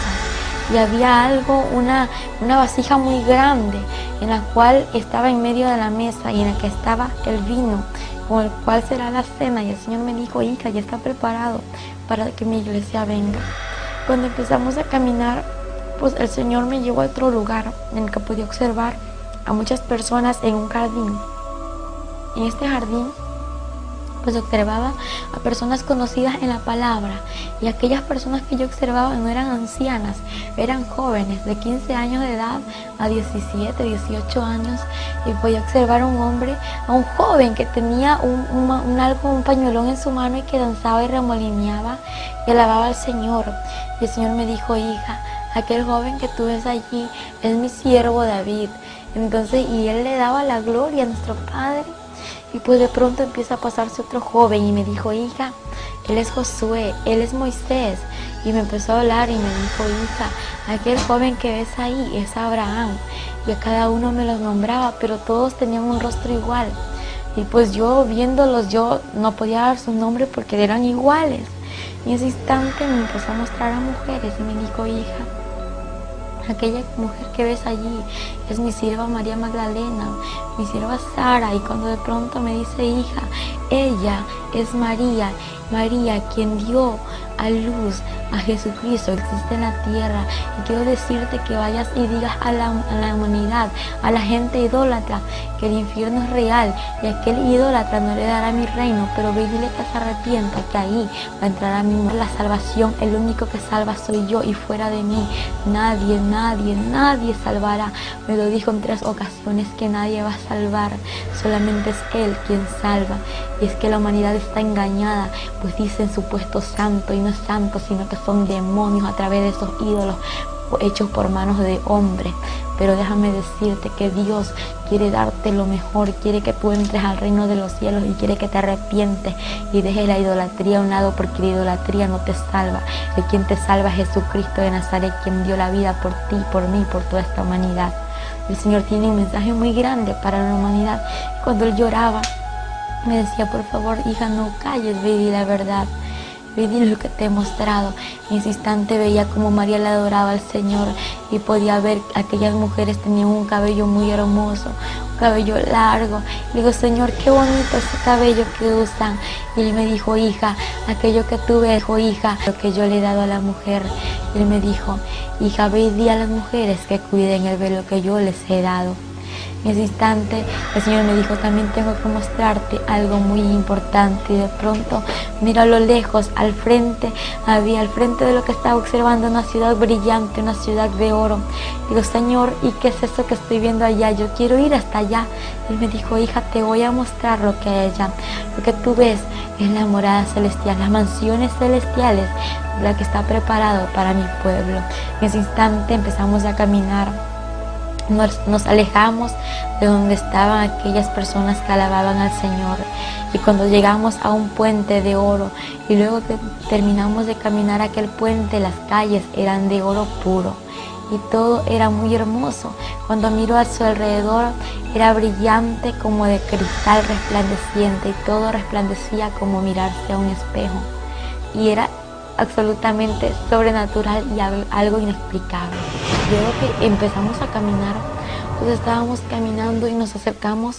Y había una vasija muy grande en la cual estaba en medio de la mesa y en la que estaba el vino, con el cual será la cena. Y el Señor me dijo, hija, ya está preparado para que mi iglesia venga. Cuando empezamos a caminar, pues el Señor me llevó a otro lugar en el que podía observar a muchas personas en un jardín. En este jardín pues observaba a personas conocidas en la palabra, y aquellas personas que yo observaba no eran ancianas, eran jóvenes de 15 años de edad a 17, 18 años, y podía observar a un joven que tenía un pañuelón en su mano y que danzaba y remolineaba y alababa al Señor. Y el Señor me dijo, hija, aquel joven que tú ves allí es mi siervo David. Entonces, y él le daba la gloria a nuestro Padre. Y pues de pronto empieza a pasarse otro joven y me dijo, hija, él es Josué, él es Moisés. Y me empezó a hablar y me dijo, hija, aquel joven que ves ahí es Abraham. Y a cada uno me los nombraba, pero todos tenían un rostro igual. Y pues yo viéndolos, yo no podía dar su nombre porque eran iguales. Y en ese instante me empezó a mostrar a mujeres y me dijo, hija, aquella mujer que ves allí es mi sierva María Magdalena, mi sierva Sara. Y cuando de pronto me dice, hija, ella es María, María quien dio a luz a Jesucristo, existe en la tierra. Y quiero decirte que vayas y digas a la humanidad, a la gente idólatra, que el infierno es real y aquel idólatra no le dará mi reino, pero ve y dile que se arrepienta, que ahí va a entrar a mí la salvación. El único que salva soy yo, y fuera de mí nadie, nadie, nadie salvará. Me lo dijo en 3 ocasiones que nadie va a salvar, solamente es Él quien salva. Y es que la humanidad está engañada, pues dicen supuesto santo y no es santo, sino que son demonios a través de esos ídolos hechos por manos de hombres. Pero déjame decirte que Dios quiere darte lo mejor, quiere que tú entres al reino de los cielos y quiere que te arrepientes y dejes la idolatría a un lado, porque la idolatría no te salva. El quien te salva es Jesucristo de Nazaret, quien dio la vida por ti, por mí, por toda esta humanidad. El Señor tiene un mensaje muy grande para la humanidad. Cuando Él lloraba, me decía, por favor, hija, no calles, ve y di la verdad. Ve y di lo que te he mostrado. En ese instante veía como María le adoraba al Señor y podía ver que aquellas mujeres tenían un cabello muy hermoso, un cabello largo. Le digo, Señor, qué bonito ese cabello que usan. Y Él me dijo, hija, aquello que tú ves, hija, lo que yo le he dado a la mujer. Y Él me dijo, hija, ve y di a las mujeres que cuiden el velo que yo les he dado. En ese instante el Señor me dijo, también tengo que mostrarte algo muy importante. Y de pronto miro a lo lejos, al frente de lo que estaba observando, una ciudad brillante, una ciudad de oro. Digo, Señor, ¿y qué es eso que estoy viendo allá? Yo quiero ir hasta allá. Él me dijo, hija, te voy a mostrar lo que hay allá. Lo que tú ves es la morada celestial, las mansiones celestiales, la que está preparado para mi pueblo. En ese instante empezamos a caminar. Nos alejamos de donde estaban aquellas personas que alababan al Señor. Y cuando llegamos a un puente de oro, y luego que terminamos de caminar aquel puente, las calles eran de oro puro. Y todo era muy hermoso. Cuando miro a su alrededor, era brillante como de cristal resplandeciente. Y todo resplandecía como mirarse a un espejo. Y era absolutamente sobrenatural y algo inexplicable. Luego que empezamos a caminar, pues estábamos caminando y nos acercamos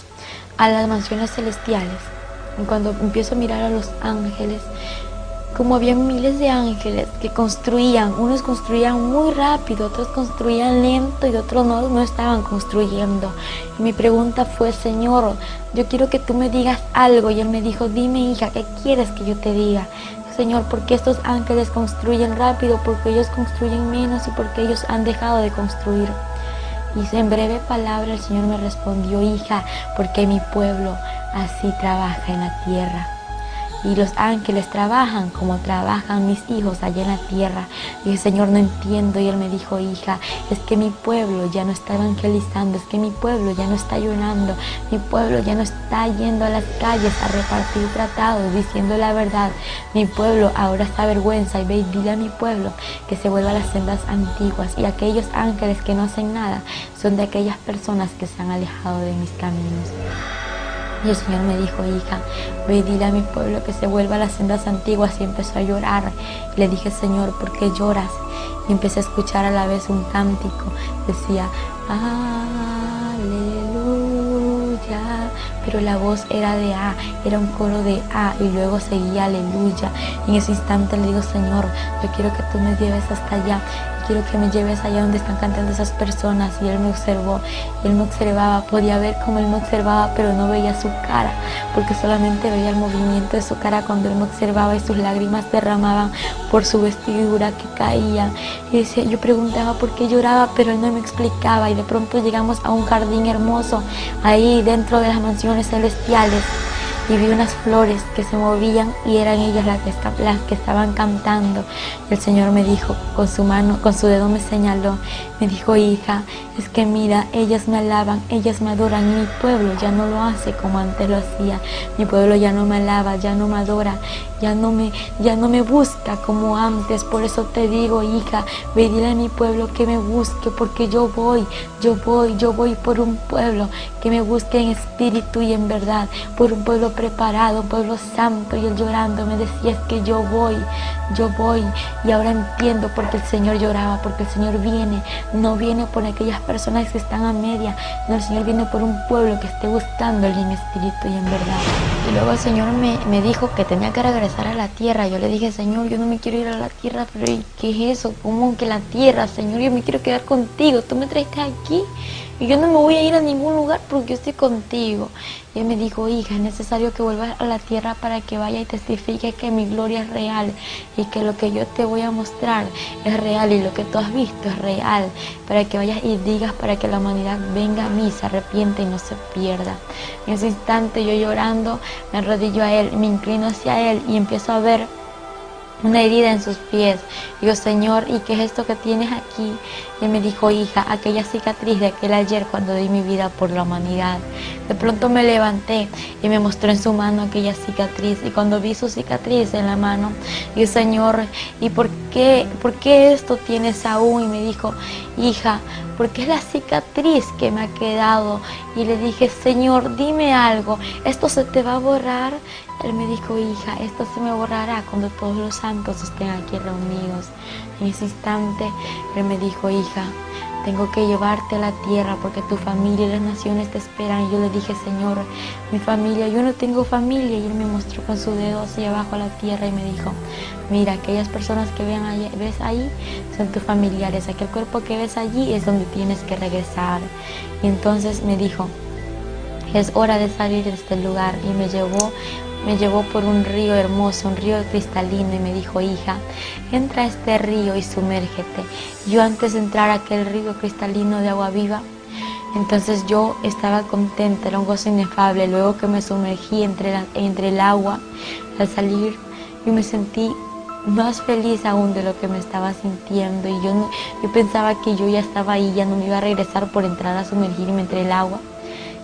a las mansiones celestiales. Y cuando empiezo a mirar a los ángeles, como había miles de ángeles que construían, unos construían muy rápido, otros construían lento y otros no estaban construyendo. Y mi pregunta fue, Señor, yo quiero que tú me digas algo. Y Él me dijo, dime, hija, ¿qué quieres que yo te diga? Señor, ¿por qué estos ángeles construyen rápido? Porque ellos construyen menos y porque ellos han dejado de construir. Y en breve palabra el Señor me respondió, hija, porque mi pueblo así trabaja en la tierra. Y los ángeles trabajan como trabajan mis hijos allá en la tierra. Y dije, Señor, no entiendo. Y Él me dijo, hija, es que mi pueblo ya no está evangelizando, es que mi pueblo ya no está ayunando, mi pueblo ya no está yendo a las calles a repartir tratados, diciendo la verdad. Mi pueblo ahora se avergüenza y ve y dile a mi pueblo que se vuelva a las sendas antiguas. Y aquellos ángeles que no hacen nada son de aquellas personas que se han alejado de mis caminos. Y el Señor me dijo, hija, ve y dile a mi pueblo que se vuelva a las sendas antiguas. Y empezó a llorar. Y le dije, Señor, ¿por qué lloras? Y empecé a escuchar a la vez un cántico. Decía, aleluya. Pero la voz era de A, era un coro de A. Y luego seguía aleluya. Y en ese instante le digo, Señor, yo quiero que tú me lleves hasta allá. Quiero que me lleves allá donde están cantando esas personas. Y Él me observó, y Él me observaba, podía ver cómo Él me observaba, pero no veía su cara, porque solamente veía el movimiento de su cara cuando Él me observaba, y sus lágrimas derramaban por su vestidura que caía. Y decía, yo preguntaba por qué lloraba, pero Él no me explicaba. Y de pronto llegamos a un jardín hermoso, ahí dentro de las mansiones celestiales. Y vi unas flores que se movían y eran ellas las que estaban cantando. Y el Señor me dijo, con su mano, con su dedo me señaló, me dijo, hija, es que mira, ellas me alaban, ellas me adoran, y mi pueblo ya no lo hace como antes lo hacía. Mi pueblo ya no me alaba, ya no me adora, ya no me busca como antes. Por eso te digo, hija, ve y dile a mi pueblo que me busque, porque yo voy por un pueblo que me busque en espíritu y en verdad, por un pueblo preparado, pueblo santo. Y él llorando me decía, es que yo voy. Y ahora entiendo por qué el Señor lloraba, porque el Señor viene, no viene por aquellas personas que están a media, no, el Señor viene por un pueblo que esté buscándole en espíritu y en verdad. Y luego el Señor me dijo que tenía que regresar a la tierra. Yo le dije, Señor, yo no me quiero ir a la tierra, pero ¿qué es eso? ¿Cómo que la tierra, Señor? Yo me quiero quedar contigo, tú me trajiste aquí y yo no me voy a ir a ningún lugar porque yo estoy contigo. Y él me dijo, hija, es necesario que vuelvas a la tierra para que vaya y testifique que mi gloria es real y que lo que yo te voy a mostrar es real y lo que tú has visto es real, para que vayas y digas, para que la humanidad venga a mí, se arrepiente y no se pierda. En ese instante yo llorando me arrodillo a él, me inclino hacia él y empiezo a ver una herida en sus pies. Digo, Señor, ¿y qué es esto que tienes aquí? Y él me dijo, hija, aquella cicatriz de aquel ayer cuando di mi vida por la humanidad. De pronto me levanté y me mostró en su mano aquella cicatriz. Y cuando vi su cicatriz en la mano, dije, Señor, ¿y por qué esto tienes aún? Y me dijo, hija, porque es la cicatriz que me ha quedado. Y le dije, Señor, dime algo, ¿esto se te va a borrar? Él me dijo, hija, esto se me borrará cuando todos los santos estén aquí reunidos. En ese instante, él me dijo, hija, tengo que llevarte a la tierra porque tu familia y las naciones te esperan. Y yo le dije, Señor, mi familia, yo no tengo familia. Y él me mostró con su dedo hacia abajo a la tierra y me dijo, mira, aquellas personas que ves ahí son tus familiares. Aquel cuerpo que ves allí es donde tienes que regresar. Y entonces me dijo, es hora de salir de este lugar. Y me llevó por un río hermoso, un río cristalino, y me dijo, hija, entra a este río y sumérgete. Yo antes de entrar a aquel río cristalino de agua viva, entonces yo estaba contenta, era un gozo inefable. Luego que me sumergí entre el agua, al salir, yo me sentí más feliz aún de lo que me estaba sintiendo. Y yo pensaba que yo ya estaba ahí, ya no me iba a regresar por entrar a sumergirme entre el agua.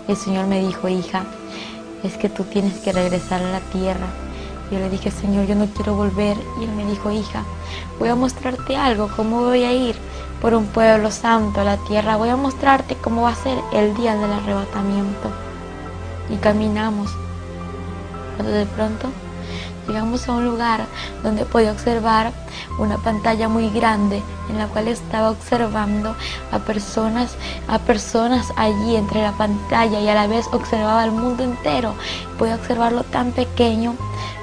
Y el Señor me dijo, hija, es que tú tienes que regresar a la tierra. Yo le dije, Señor, yo no quiero volver. Y él me dijo, hija, voy a mostrarte algo, cómo voy a ir por un pueblo santo a la tierra. Voy a mostrarte cómo va a ser el día del arrebatamiento. Y caminamos. Cuando de pronto llegamos a un lugar donde podía observar una pantalla muy grande en la cual estaba observando a personas allí entre la pantalla, y a la vez observaba el mundo entero. Podía observarlo tan pequeño,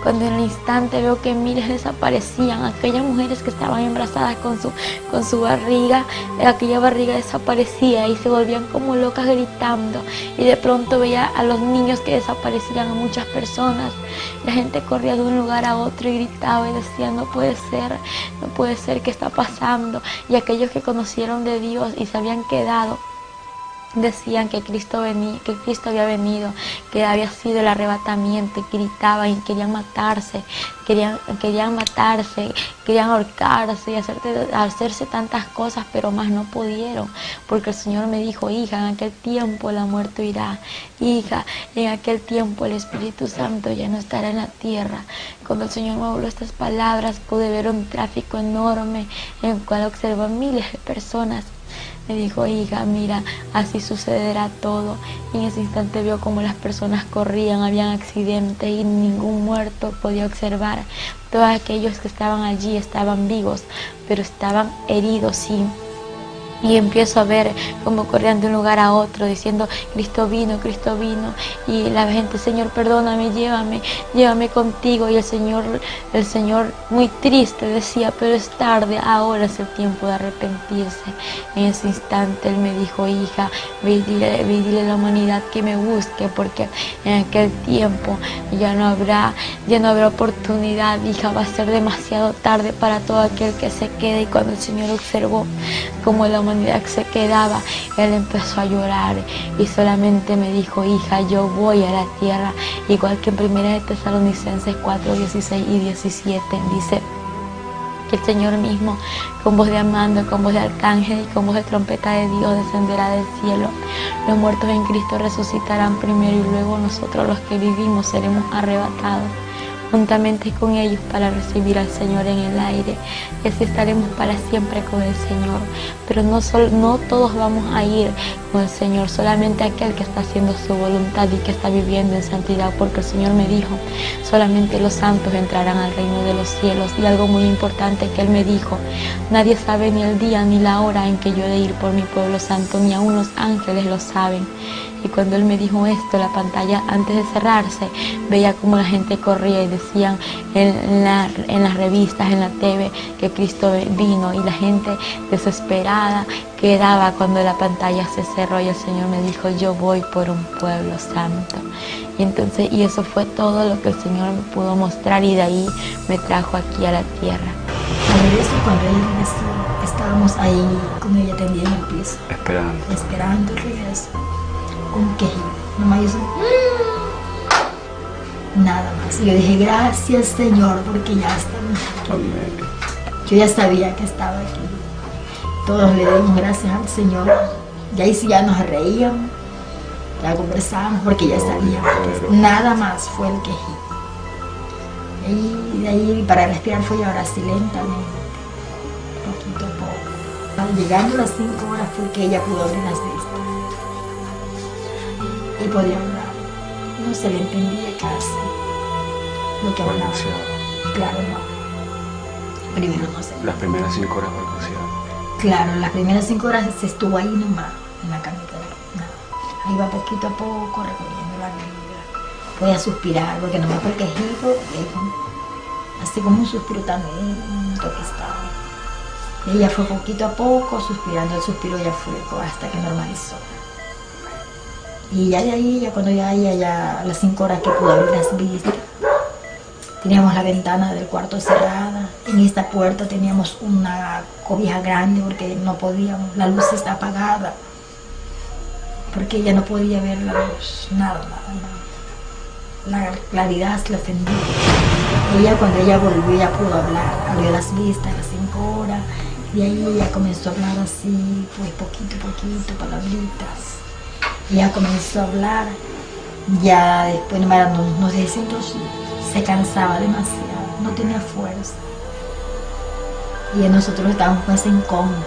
cuando en el instante veo que miles desaparecían, aquellas mujeres que estaban embarazadas con su barriga, aquella barriga desaparecía y se volvían como locas gritando. Y de pronto veía a los niños que desaparecían, a muchas personas. La gente corría de un lugar a otro y gritaba y decía, no puede ser, ¿qué está pasando? Y aquellos que conocieron de Dios y se habían quedado, decían que Cristo había venido, que había sido el arrebatamiento, y gritaban y querían matarse, querían ahorcarse y hacerse tantas cosas, pero más no pudieron, porque el Señor me dijo, hija, en aquel tiempo la muerte irá, hija, en aquel tiempo el Espíritu Santo ya no estará en la tierra. Cuando el Señor me habló estas palabras, pude ver un tráfico enorme en el cual observó miles de personas. Me dijo, hija, mira, así sucederá todo. Y en ese instante vio como las personas corrían, habían accidentes y ningún muerto podía observar. Todos aquellos que estaban allí estaban vivos, pero estaban heridos, sí. Y empiezo a ver cómo corrían de un lugar a otro diciendo, Cristo vino. Y la gente, Señor, perdóname, llévame contigo. Y el Señor muy triste decía, pero es tarde, ahora es el tiempo de arrepentirse. En ese instante Él me dijo, hija, ve y dile a la humanidad que me busque, porque en aquel tiempo ya no habrá oportunidad, hija, va a ser demasiado tarde para todo aquel que se quede. Y cuando el Señor observó cómo la humanidad se quedaba, Él empezó a llorar y solamente me dijo, hija, yo voy a la tierra, igual que en 1 Tesalonicenses 4, 16 y 17 dice que el Señor mismo, con voz de mando, con voz de arcángel y con voz de trompeta de Dios, descenderá del cielo. Los muertos en Cristo resucitarán primero y luego nosotros, los que vivimos, seremos arrebatados juntamente con ellos para recibir al Señor en el aire, y así estaremos para siempre con el Señor. Pero no todos vamos a ir con el Señor, solamente aquel que está haciendo su voluntad y que está viviendo en santidad, porque el Señor me dijo, solamente los santos entrarán al reino de los cielos. Y algo muy importante que Él me dijo, nadie sabe ni el día ni la hora en que yo he de ir por mi pueblo santo, ni aun los ángeles lo saben. Y cuando Él me dijo esto, la pantalla antes de cerrarse, veía como la gente corría y decían en las revistas, en la TV, que Cristo vino, y la gente desesperada quedaba cuando la pantalla se cerró y el Señor me dijo, yo voy por un pueblo santo. Y eso fue todo lo que el Señor me pudo mostrar, y de ahí me trajo aquí a la tierra. Al regreso, cuando ella regresó, estábamos ahí con ella tendida en el piso, esperando el regreso. Un quejido, nomás hizo nada más. Y yo dije, gracias Señor, porque ya estamos aquí. Yo ya sabía que estaba aquí. Todos le dimos gracias al Señor. Y ahí sí ya nos reíamos, ya conversábamos, porque ya sabíamos. Nada más fue el quejido. Y de ahí para respirar fue ahora así lentamente, poquito a poco. Llegando a las 5 horas fue que ella pudo abrir las vistas. Y podía hablar. No se le entendía casi lo que hablaba. Claro, no. Primero no se. Las primeras 5 horas balbuceaba. Claro, las primeras 5 horas se estuvo ahí nomás, en la camita. Ahí va poquito a poco recorriendo la vida. Podía suspirar, porque nomás fue el quejido, así como un suspiro también, que estaba. Y ella fue poquito a poco suspirando, el suspiro ya fue hasta que normalizó. Y ya de ahí, ya cuando ya a las 5 horas que pudo abrir las vistas, teníamos la ventana del cuarto cerrada. En esta puerta teníamos una cobija grande porque no podíamos, la luz está apagada, porque ella no podía ver la luz, nada. La claridad se le ofendía. Ella, cuando ella volvió, ya pudo hablar, abrió las vistas a las 5 horas, y ahí ella comenzó a hablar así, pues poquito a poquito, palabritas. Ya comenzó a hablar, ya después no sé si entonces se cansaba demasiado, no tenía fuerza. Y nosotros estábamos con esa incógnita,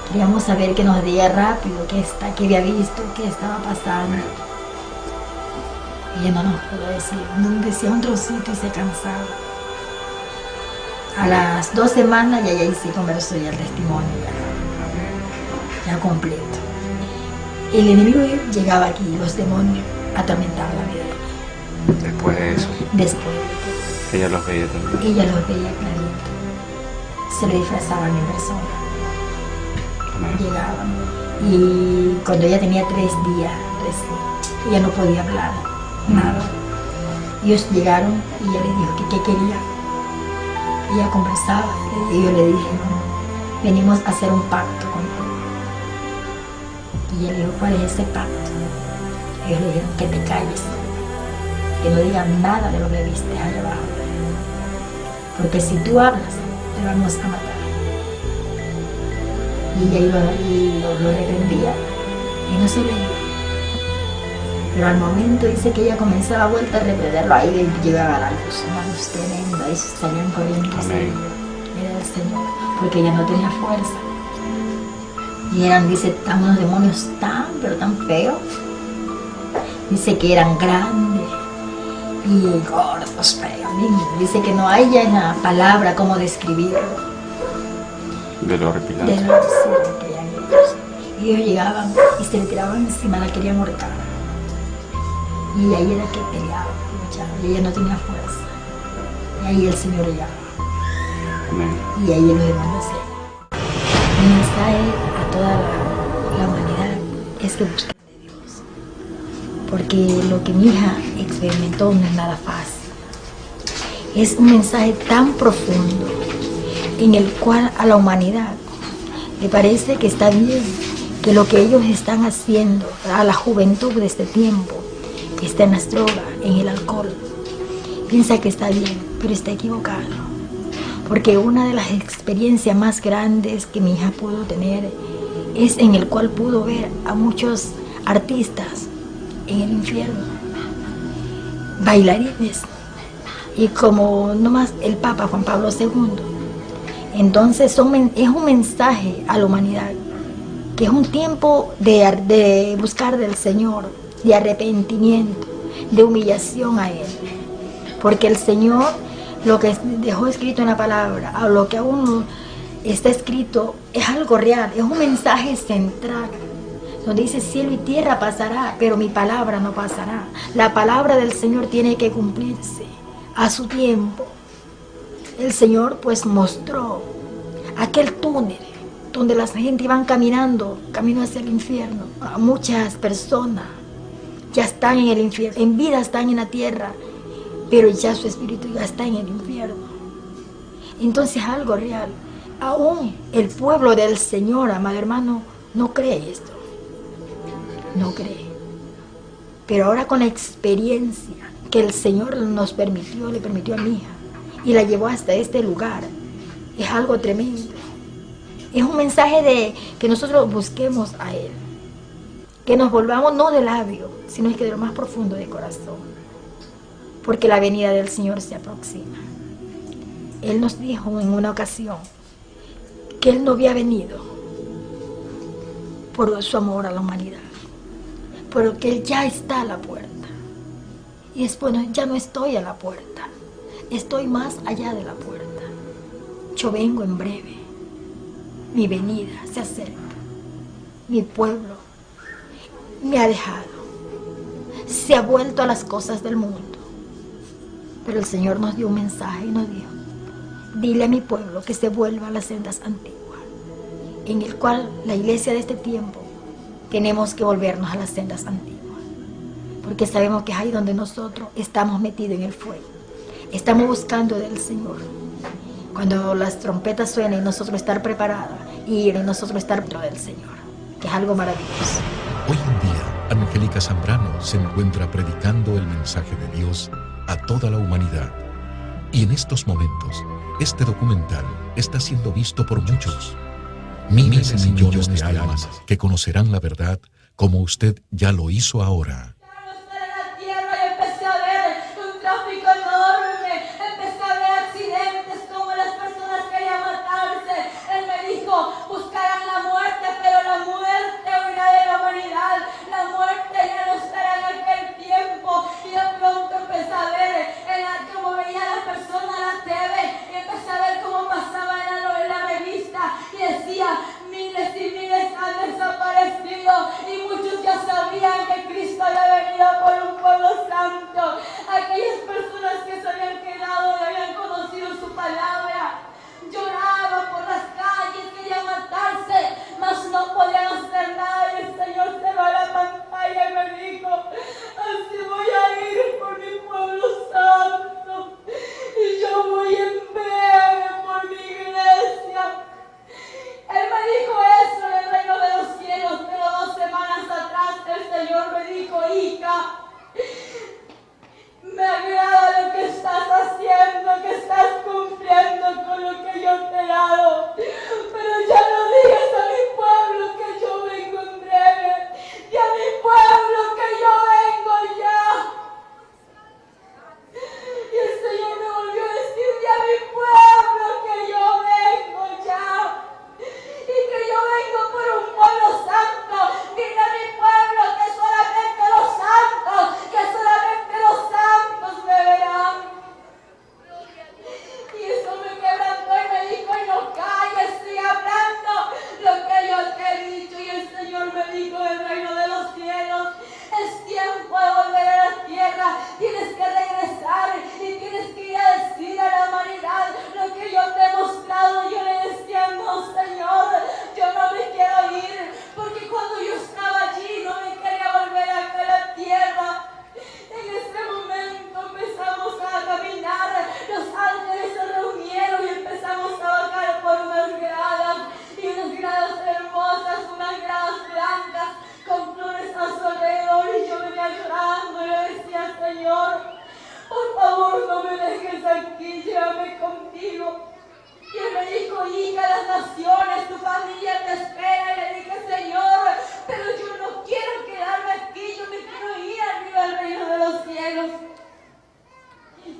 queríamos saber que nos diga rápido qué había visto, qué estaba pasando. Y ella no nos pudo decir, nos decía un trocito y se cansaba. A las 2 semanas ya sí conversó ya el testimonio, ya completo. El enemigo llegaba aquí, los demonios atormentaban la vida. Después de eso. Después. Ella los veía también. Ella los veía clarito. Se le disfrazaban en persona. Amén. Llegaban. Y cuando ella tenía 3 días, ella no podía hablar, nada. Ellos llegaron y ella le dijo que qué quería. Ella conversaba y yo le dije, venimos a hacer un pacto contigo. Y él dijo, ¿cuál es ese pacto? Ellos le dijeron, que te calles, que no digas nada de lo que viste allá abajo, porque si tú hablas, te vamos a matar. Y ella lo reprendía y no se le iba. Pero al momento dice que ella comenzaba a vuelta a reprenderlo, ahí llegaba la luz, una luz tremenda, y salían corriendo. Era el Señor, porque ella no tenía fuerza. Y dice, unos demonios pero tan feos. Dice que eran grandes y gordos, feos. Dice que no hay ya una palabra como describirlo. De lo horripilante. De lo que eran ellos. Y ellos llegaban y se le tiraban encima, la querían ahorcar. Y ahí era que peleaba, luchaba, y ella no tenía fuerza. Y ahí el Señor llegaba. Amén. Y ahí los demonios se. Mi mensaje a toda la humanidad es que busquen de Dios, porque lo que mi hija experimentó no es nada fácil. Es un mensaje tan profundo en el cual a la humanidad le parece que está bien, que lo que ellos están haciendo a la juventud de este tiempo, que está en las drogas, en el alcohol, piensa que está bien, pero está equivocado. Porque una de las experiencias más grandes que mi hija pudo tener es en el cual pudo ver a muchos artistas en el infierno, bailarines y como nomás el Papa Juan Pablo II. Entonces es un mensaje a la humanidad, que es un tiempo de buscar del Señor, de arrepentimiento, de humillación a Él. Porque el Señor, lo que dejó escrito en la palabra, a lo que aún está escrito, es algo real, es un mensaje central, donde dice cielo y tierra pasará, pero mi palabra no pasará. La palabra del Señor tiene que cumplirse a su tiempo. El Señor pues mostró aquel túnel donde la gente iban caminando, camino hacia el infierno. A muchas personas ya están en el infierno, en vida están en la tierra, pero ya su espíritu ya está en el infierno. Entonces algo real. Aún el pueblo del Señor, amado hermano, no cree esto. No cree. Pero ahora con la experiencia que el Señor nos permitió, le permitió a mi hija, y la llevó hasta este lugar, es algo tremendo. Es un mensaje de que nosotros busquemos a Él. Que nos volvamos no de labio, sino es que de lo más profundo de corazón. Porque la venida del Señor se aproxima. Él nos dijo en una ocasión que Él no había venido por su amor a la humanidad, pero que Él ya está a la puerta. Y es bueno, ya no estoy a la puerta, estoy más allá de la puerta. Yo vengo en breve, mi venida se acerca, mi pueblo me ha dejado, se ha vuelto a las cosas del mundo. Pero el Señor nos dio un mensaje y nos dijo: dile a mi pueblo que se vuelva a las sendas antiguas, en el cual la iglesia de este tiempo tenemos que volvernos a las sendas antiguas, porque sabemos que es ahí donde nosotros estamos metidos en el fuego, estamos buscando del Señor. Cuando las trompetas suenen, nosotros estar preparados y nosotros estar dentro del Señor, que es algo maravilloso. Hoy en día, Angélica Zambrano se encuentra predicando el mensaje de Dios a toda la humanidad. Y en estos momentos, este documental está siendo visto por muchos. Miles y millones de almas que conocerán la verdad como usted ya lo hizo ahora.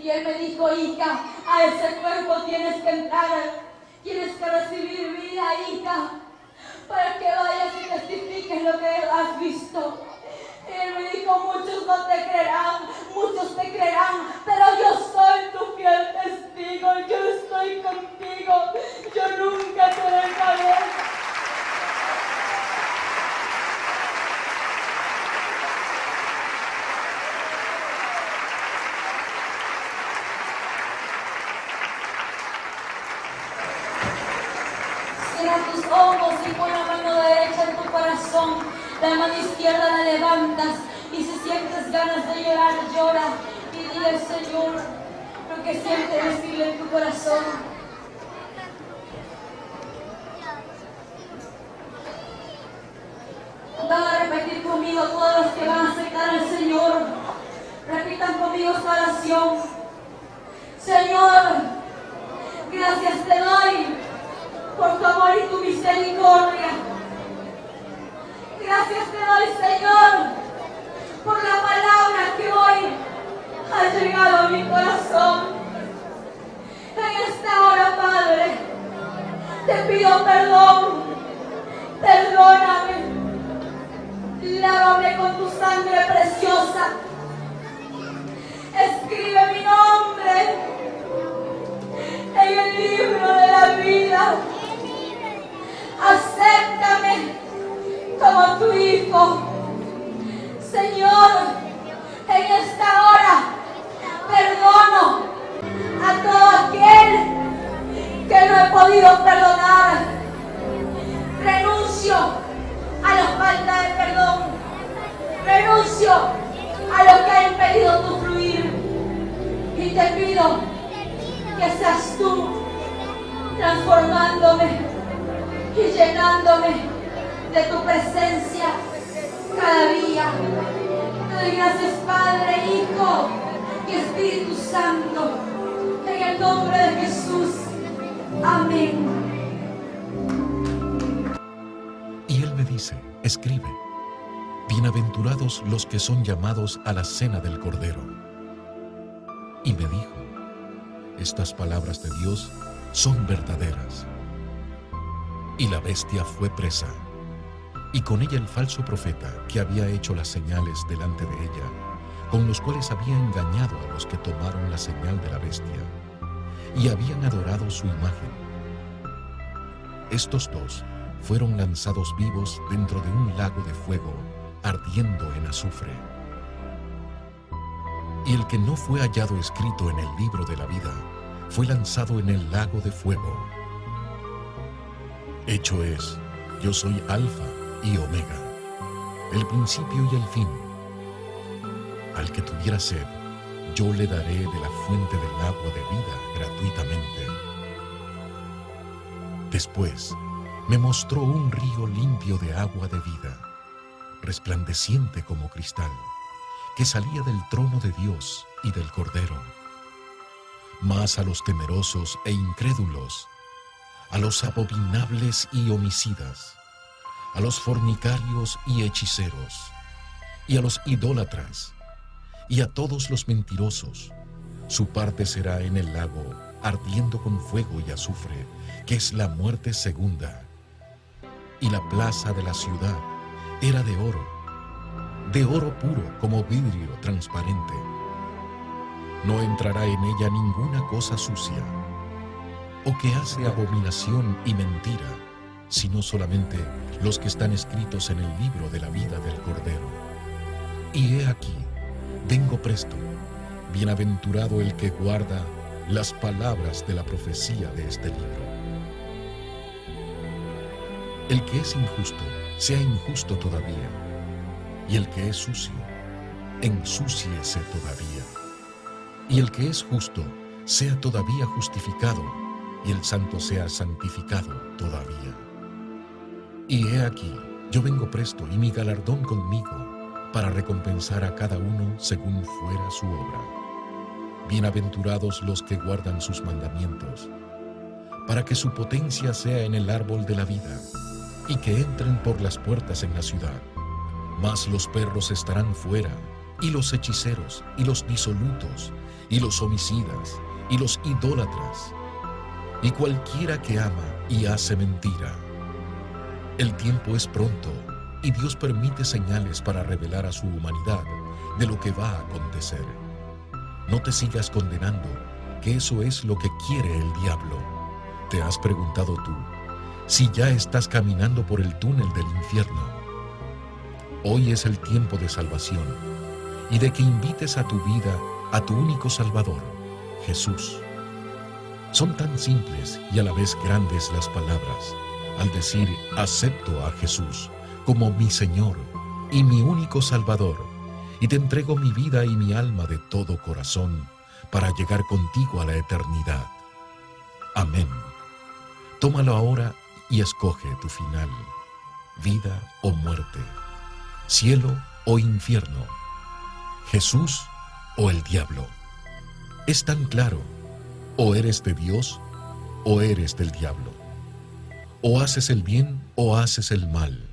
Y él me dijo, hija, a ese cuerpo tienes que entrar, tienes que recibir vida, hija, para que vayas y testifiques lo que has visto. Y él me dijo, muchos no te creerán, muchos te creerán, pero yo soy tu fiel testigo, yo estoy contigo, yo nunca te dejaré. Cierra tus ojos y pon la mano derecha en tu corazón, la mano izquierda la levantas y si sientes ganas de llorar, llora y dile al Señor lo que sientes decirle en tu corazón. Van a repetir conmigo todos los que van a aceptar al Señor. Repitan conmigo esta oración. Señor, gracias te doy por tu amor y tu misericordia. Gracias te doy, Señor, por la palabra que hoy ha llegado a mi corazón. En esta hora, Padre, te pido perdón. Perdóname. Lávame con tu sangre preciosa. Escribe mi nombre en el libro de la vida. Acéptame como tu hijo. Señor, en esta hora perdono a todo aquel que no he podido perdonar. Renuncio a la falta de perdón. Renuncio a lo que ha impedido tu fluir. Y te pido que seas tú transformándome y llenándome de tu presencia cada día. Te doy gracias, Padre, Hijo y Espíritu Santo, en el nombre de Jesús. Amén. Y él me dice, escribe, bienaventurados los que son llamados a la cena del Cordero. Y me dijo, estas palabras de Dios son verdaderas. Y la bestia fue presa, y con ella el falso profeta que había hecho las señales delante de ella, con los cuales había engañado a los que tomaron la señal de la bestia, y habían adorado su imagen. Estos dos fueron lanzados vivos dentro de un lago de fuego, ardiendo en azufre. Y el que no fue hallado escrito en el libro de la vida, fue lanzado en el lago de fuego. Hecho es, yo soy Alfa y Omega, el principio y el fin. Al que tuviera sed, yo le daré de la fuente del agua de vida gratuitamente. Después, me mostró un río limpio de agua de vida, resplandeciente como cristal, que salía del trono de Dios y del Cordero. Mas a los temerosos e incrédulos, a los abominables y homicidas, a los fornicarios y hechiceros, y a los idólatras, y a todos los mentirosos, su parte será en el lago, ardiendo con fuego y azufre, que es la muerte segunda. Y la plaza de la ciudad era de oro puro como vidrio transparente. No entrará en ella ninguna cosa sucia, o que hace abominación y mentira, sino solamente los que están escritos en el libro de la vida del Cordero. Y he aquí, vengo presto, bienaventurado el que guarda las palabras de la profecía de este libro. El que es injusto, sea injusto todavía, y el que es sucio, ensúciese todavía. Y el que es justo, sea todavía justificado, y el santo sea santificado todavía. Y he aquí, yo vengo presto, y mi galardón conmigo, para recompensar a cada uno según fuera su obra. Bienaventurados los que guardan sus mandamientos, para que su potencia sea en el árbol de la vida, y que entren por las puertas en la ciudad. Mas los perros estarán fuera, y los hechiceros, y los disolutos, y los homicidas, y los idólatras, y cualquiera que ama y hace mentira. El tiempo es pronto, y Dios permite señales para revelar a su humanidad de lo que va a acontecer. No te sigas condenando, que eso es lo que quiere el diablo. ¿Te has preguntado tú si ya estás caminando por el túnel del infierno? Hoy es el tiempo de salvación y de que invites a tu vida a tu único Salvador, Jesús. Son tan simples y a la vez grandes las palabras al decir acepto a Jesús como mi Señor y mi único Salvador, y te entrego mi vida y mi alma de todo corazón para llegar contigo a la eternidad. Amén. Tómalo ahora y escoge tu final, vida o muerte, cielo o infierno, Jesús o el diablo. Es tan claro, o eres de Dios o eres del diablo. O haces el bien o haces el mal.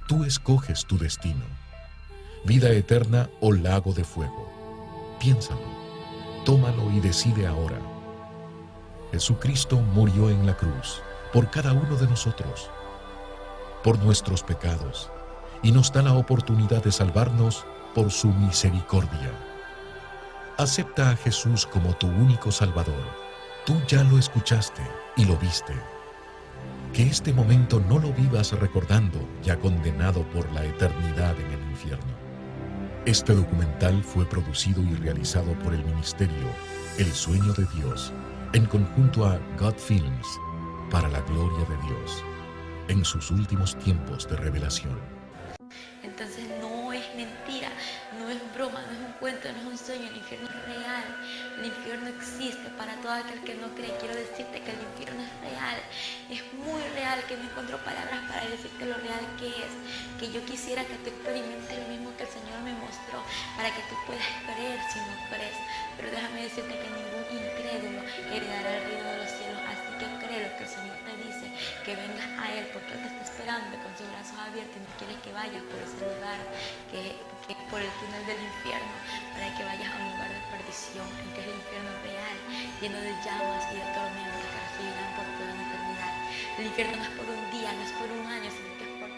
Tú escoges tu destino, vida eterna o lago de fuego. Piénsalo, tómalo y decide ahora. Jesucristo murió en la cruz por cada uno de nosotros, por nuestros pecados, y nos da la oportunidad de salvarnos por su misericordia. Acepta a Jesús como tu único Salvador. Tú ya lo escuchaste y lo viste. Que este momento no lo vivas recordando, ya condenado por la eternidad en el infierno. Este documental fue producido y realizado por el ministerio El Sueño de Dios, en conjunto a God Films, para la gloria de Dios, en sus últimos tiempos de revelación. Entonces no es mentira, no es broma, no es un cuento, no es un sueño, el infierno es real, el infierno existe para todo aquel que no cree. Quiero decirte que el infierno es real, es muy real, que no encuentro palabras para decirte lo real que es, que yo quisiera que tú experimentes lo mismo que el Señor me mostró, para que tú puedas creer si no crees. Pero déjame decirte que ningún incrédulo heredará el reino de los cielos, así que cree lo que el Señor te dice, que vengas a Él, porque Él te está esperando con sus brazos abiertos y no quiere que vayas por ese lugar, que por el túnel del infierno, para que vayas a un lugar de perdición, en que es el infierno real, lleno de llamas y de tormentas que recibirán por toda la eternidad. El infierno no es por un día, no es por un año, sino que es por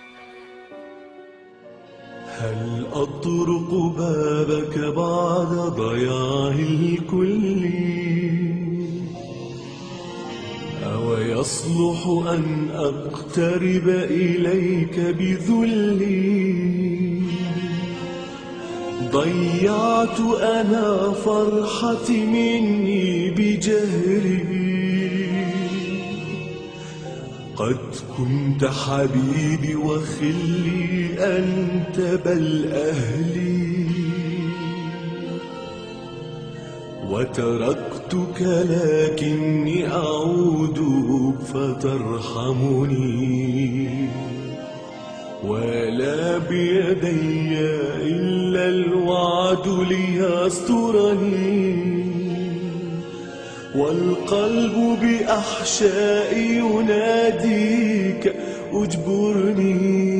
هل أطرق بابك بعد ضياع الكل أو يصلح أن أقترب إليك بذلي ضيعت أنا فرحتي مني بجهري قد كنت حبيبي وخلي أنت بل أهلي وتركتك لكني أعود فترحمني ولا بيدي إلا الوعد ليسترني والقلب بأحشائي يناديك اجبرني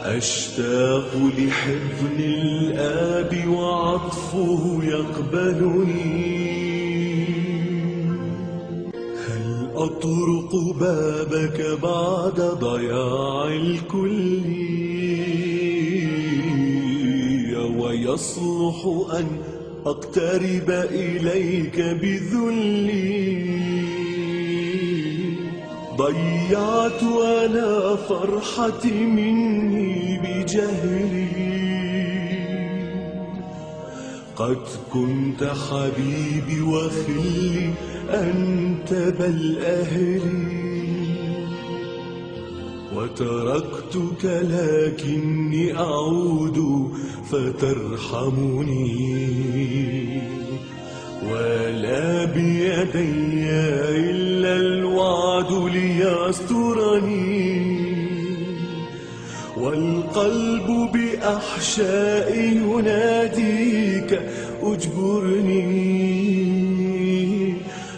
أشتاق لحضن الآب وعطفه يقبلني هل أطرق بابك بعد ضياع الكل ويصلح أن أقترب إليك بذلي ضيعت أنا فرحتي مني بجهلي قد كنت حبيبي وخلي أنت بل أهلي وتركتك لكني أعود فترحمني ولا بيدي إلا الوعد ليسترني والقلب بأحشائي يناديك اجبرني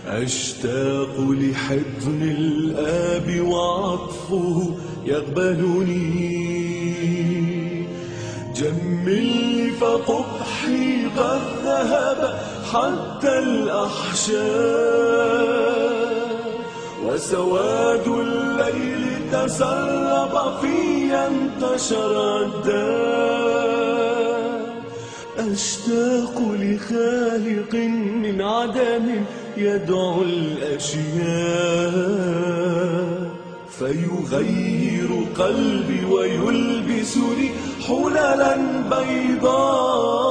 أشتاق لحضن الآب وعطفه يقبلني جمل فقبحي قد ذهب حتى الأحشاء، وسواد الليل تسرب في انتشر الداء. أشتاق لخالق من عدم يدعو الأشياء، فيغير قلبي ويلبسني حللا بيضاء.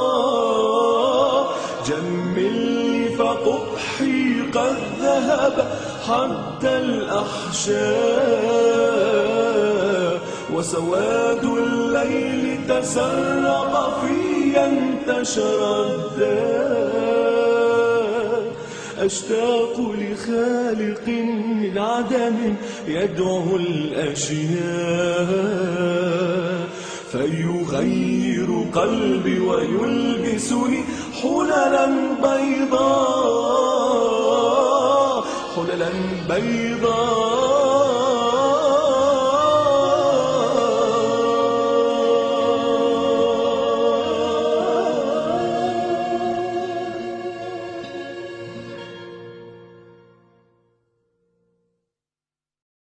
جملني فقبحي قد ذهب حتى الأحشاء، وسواد الليل تسرب في انتشر الداء. أشتاق لخالق من عدم يدعو الأشياء، فيغير قلبي ويلبسني حللا بيضاء، حللا بيضاء.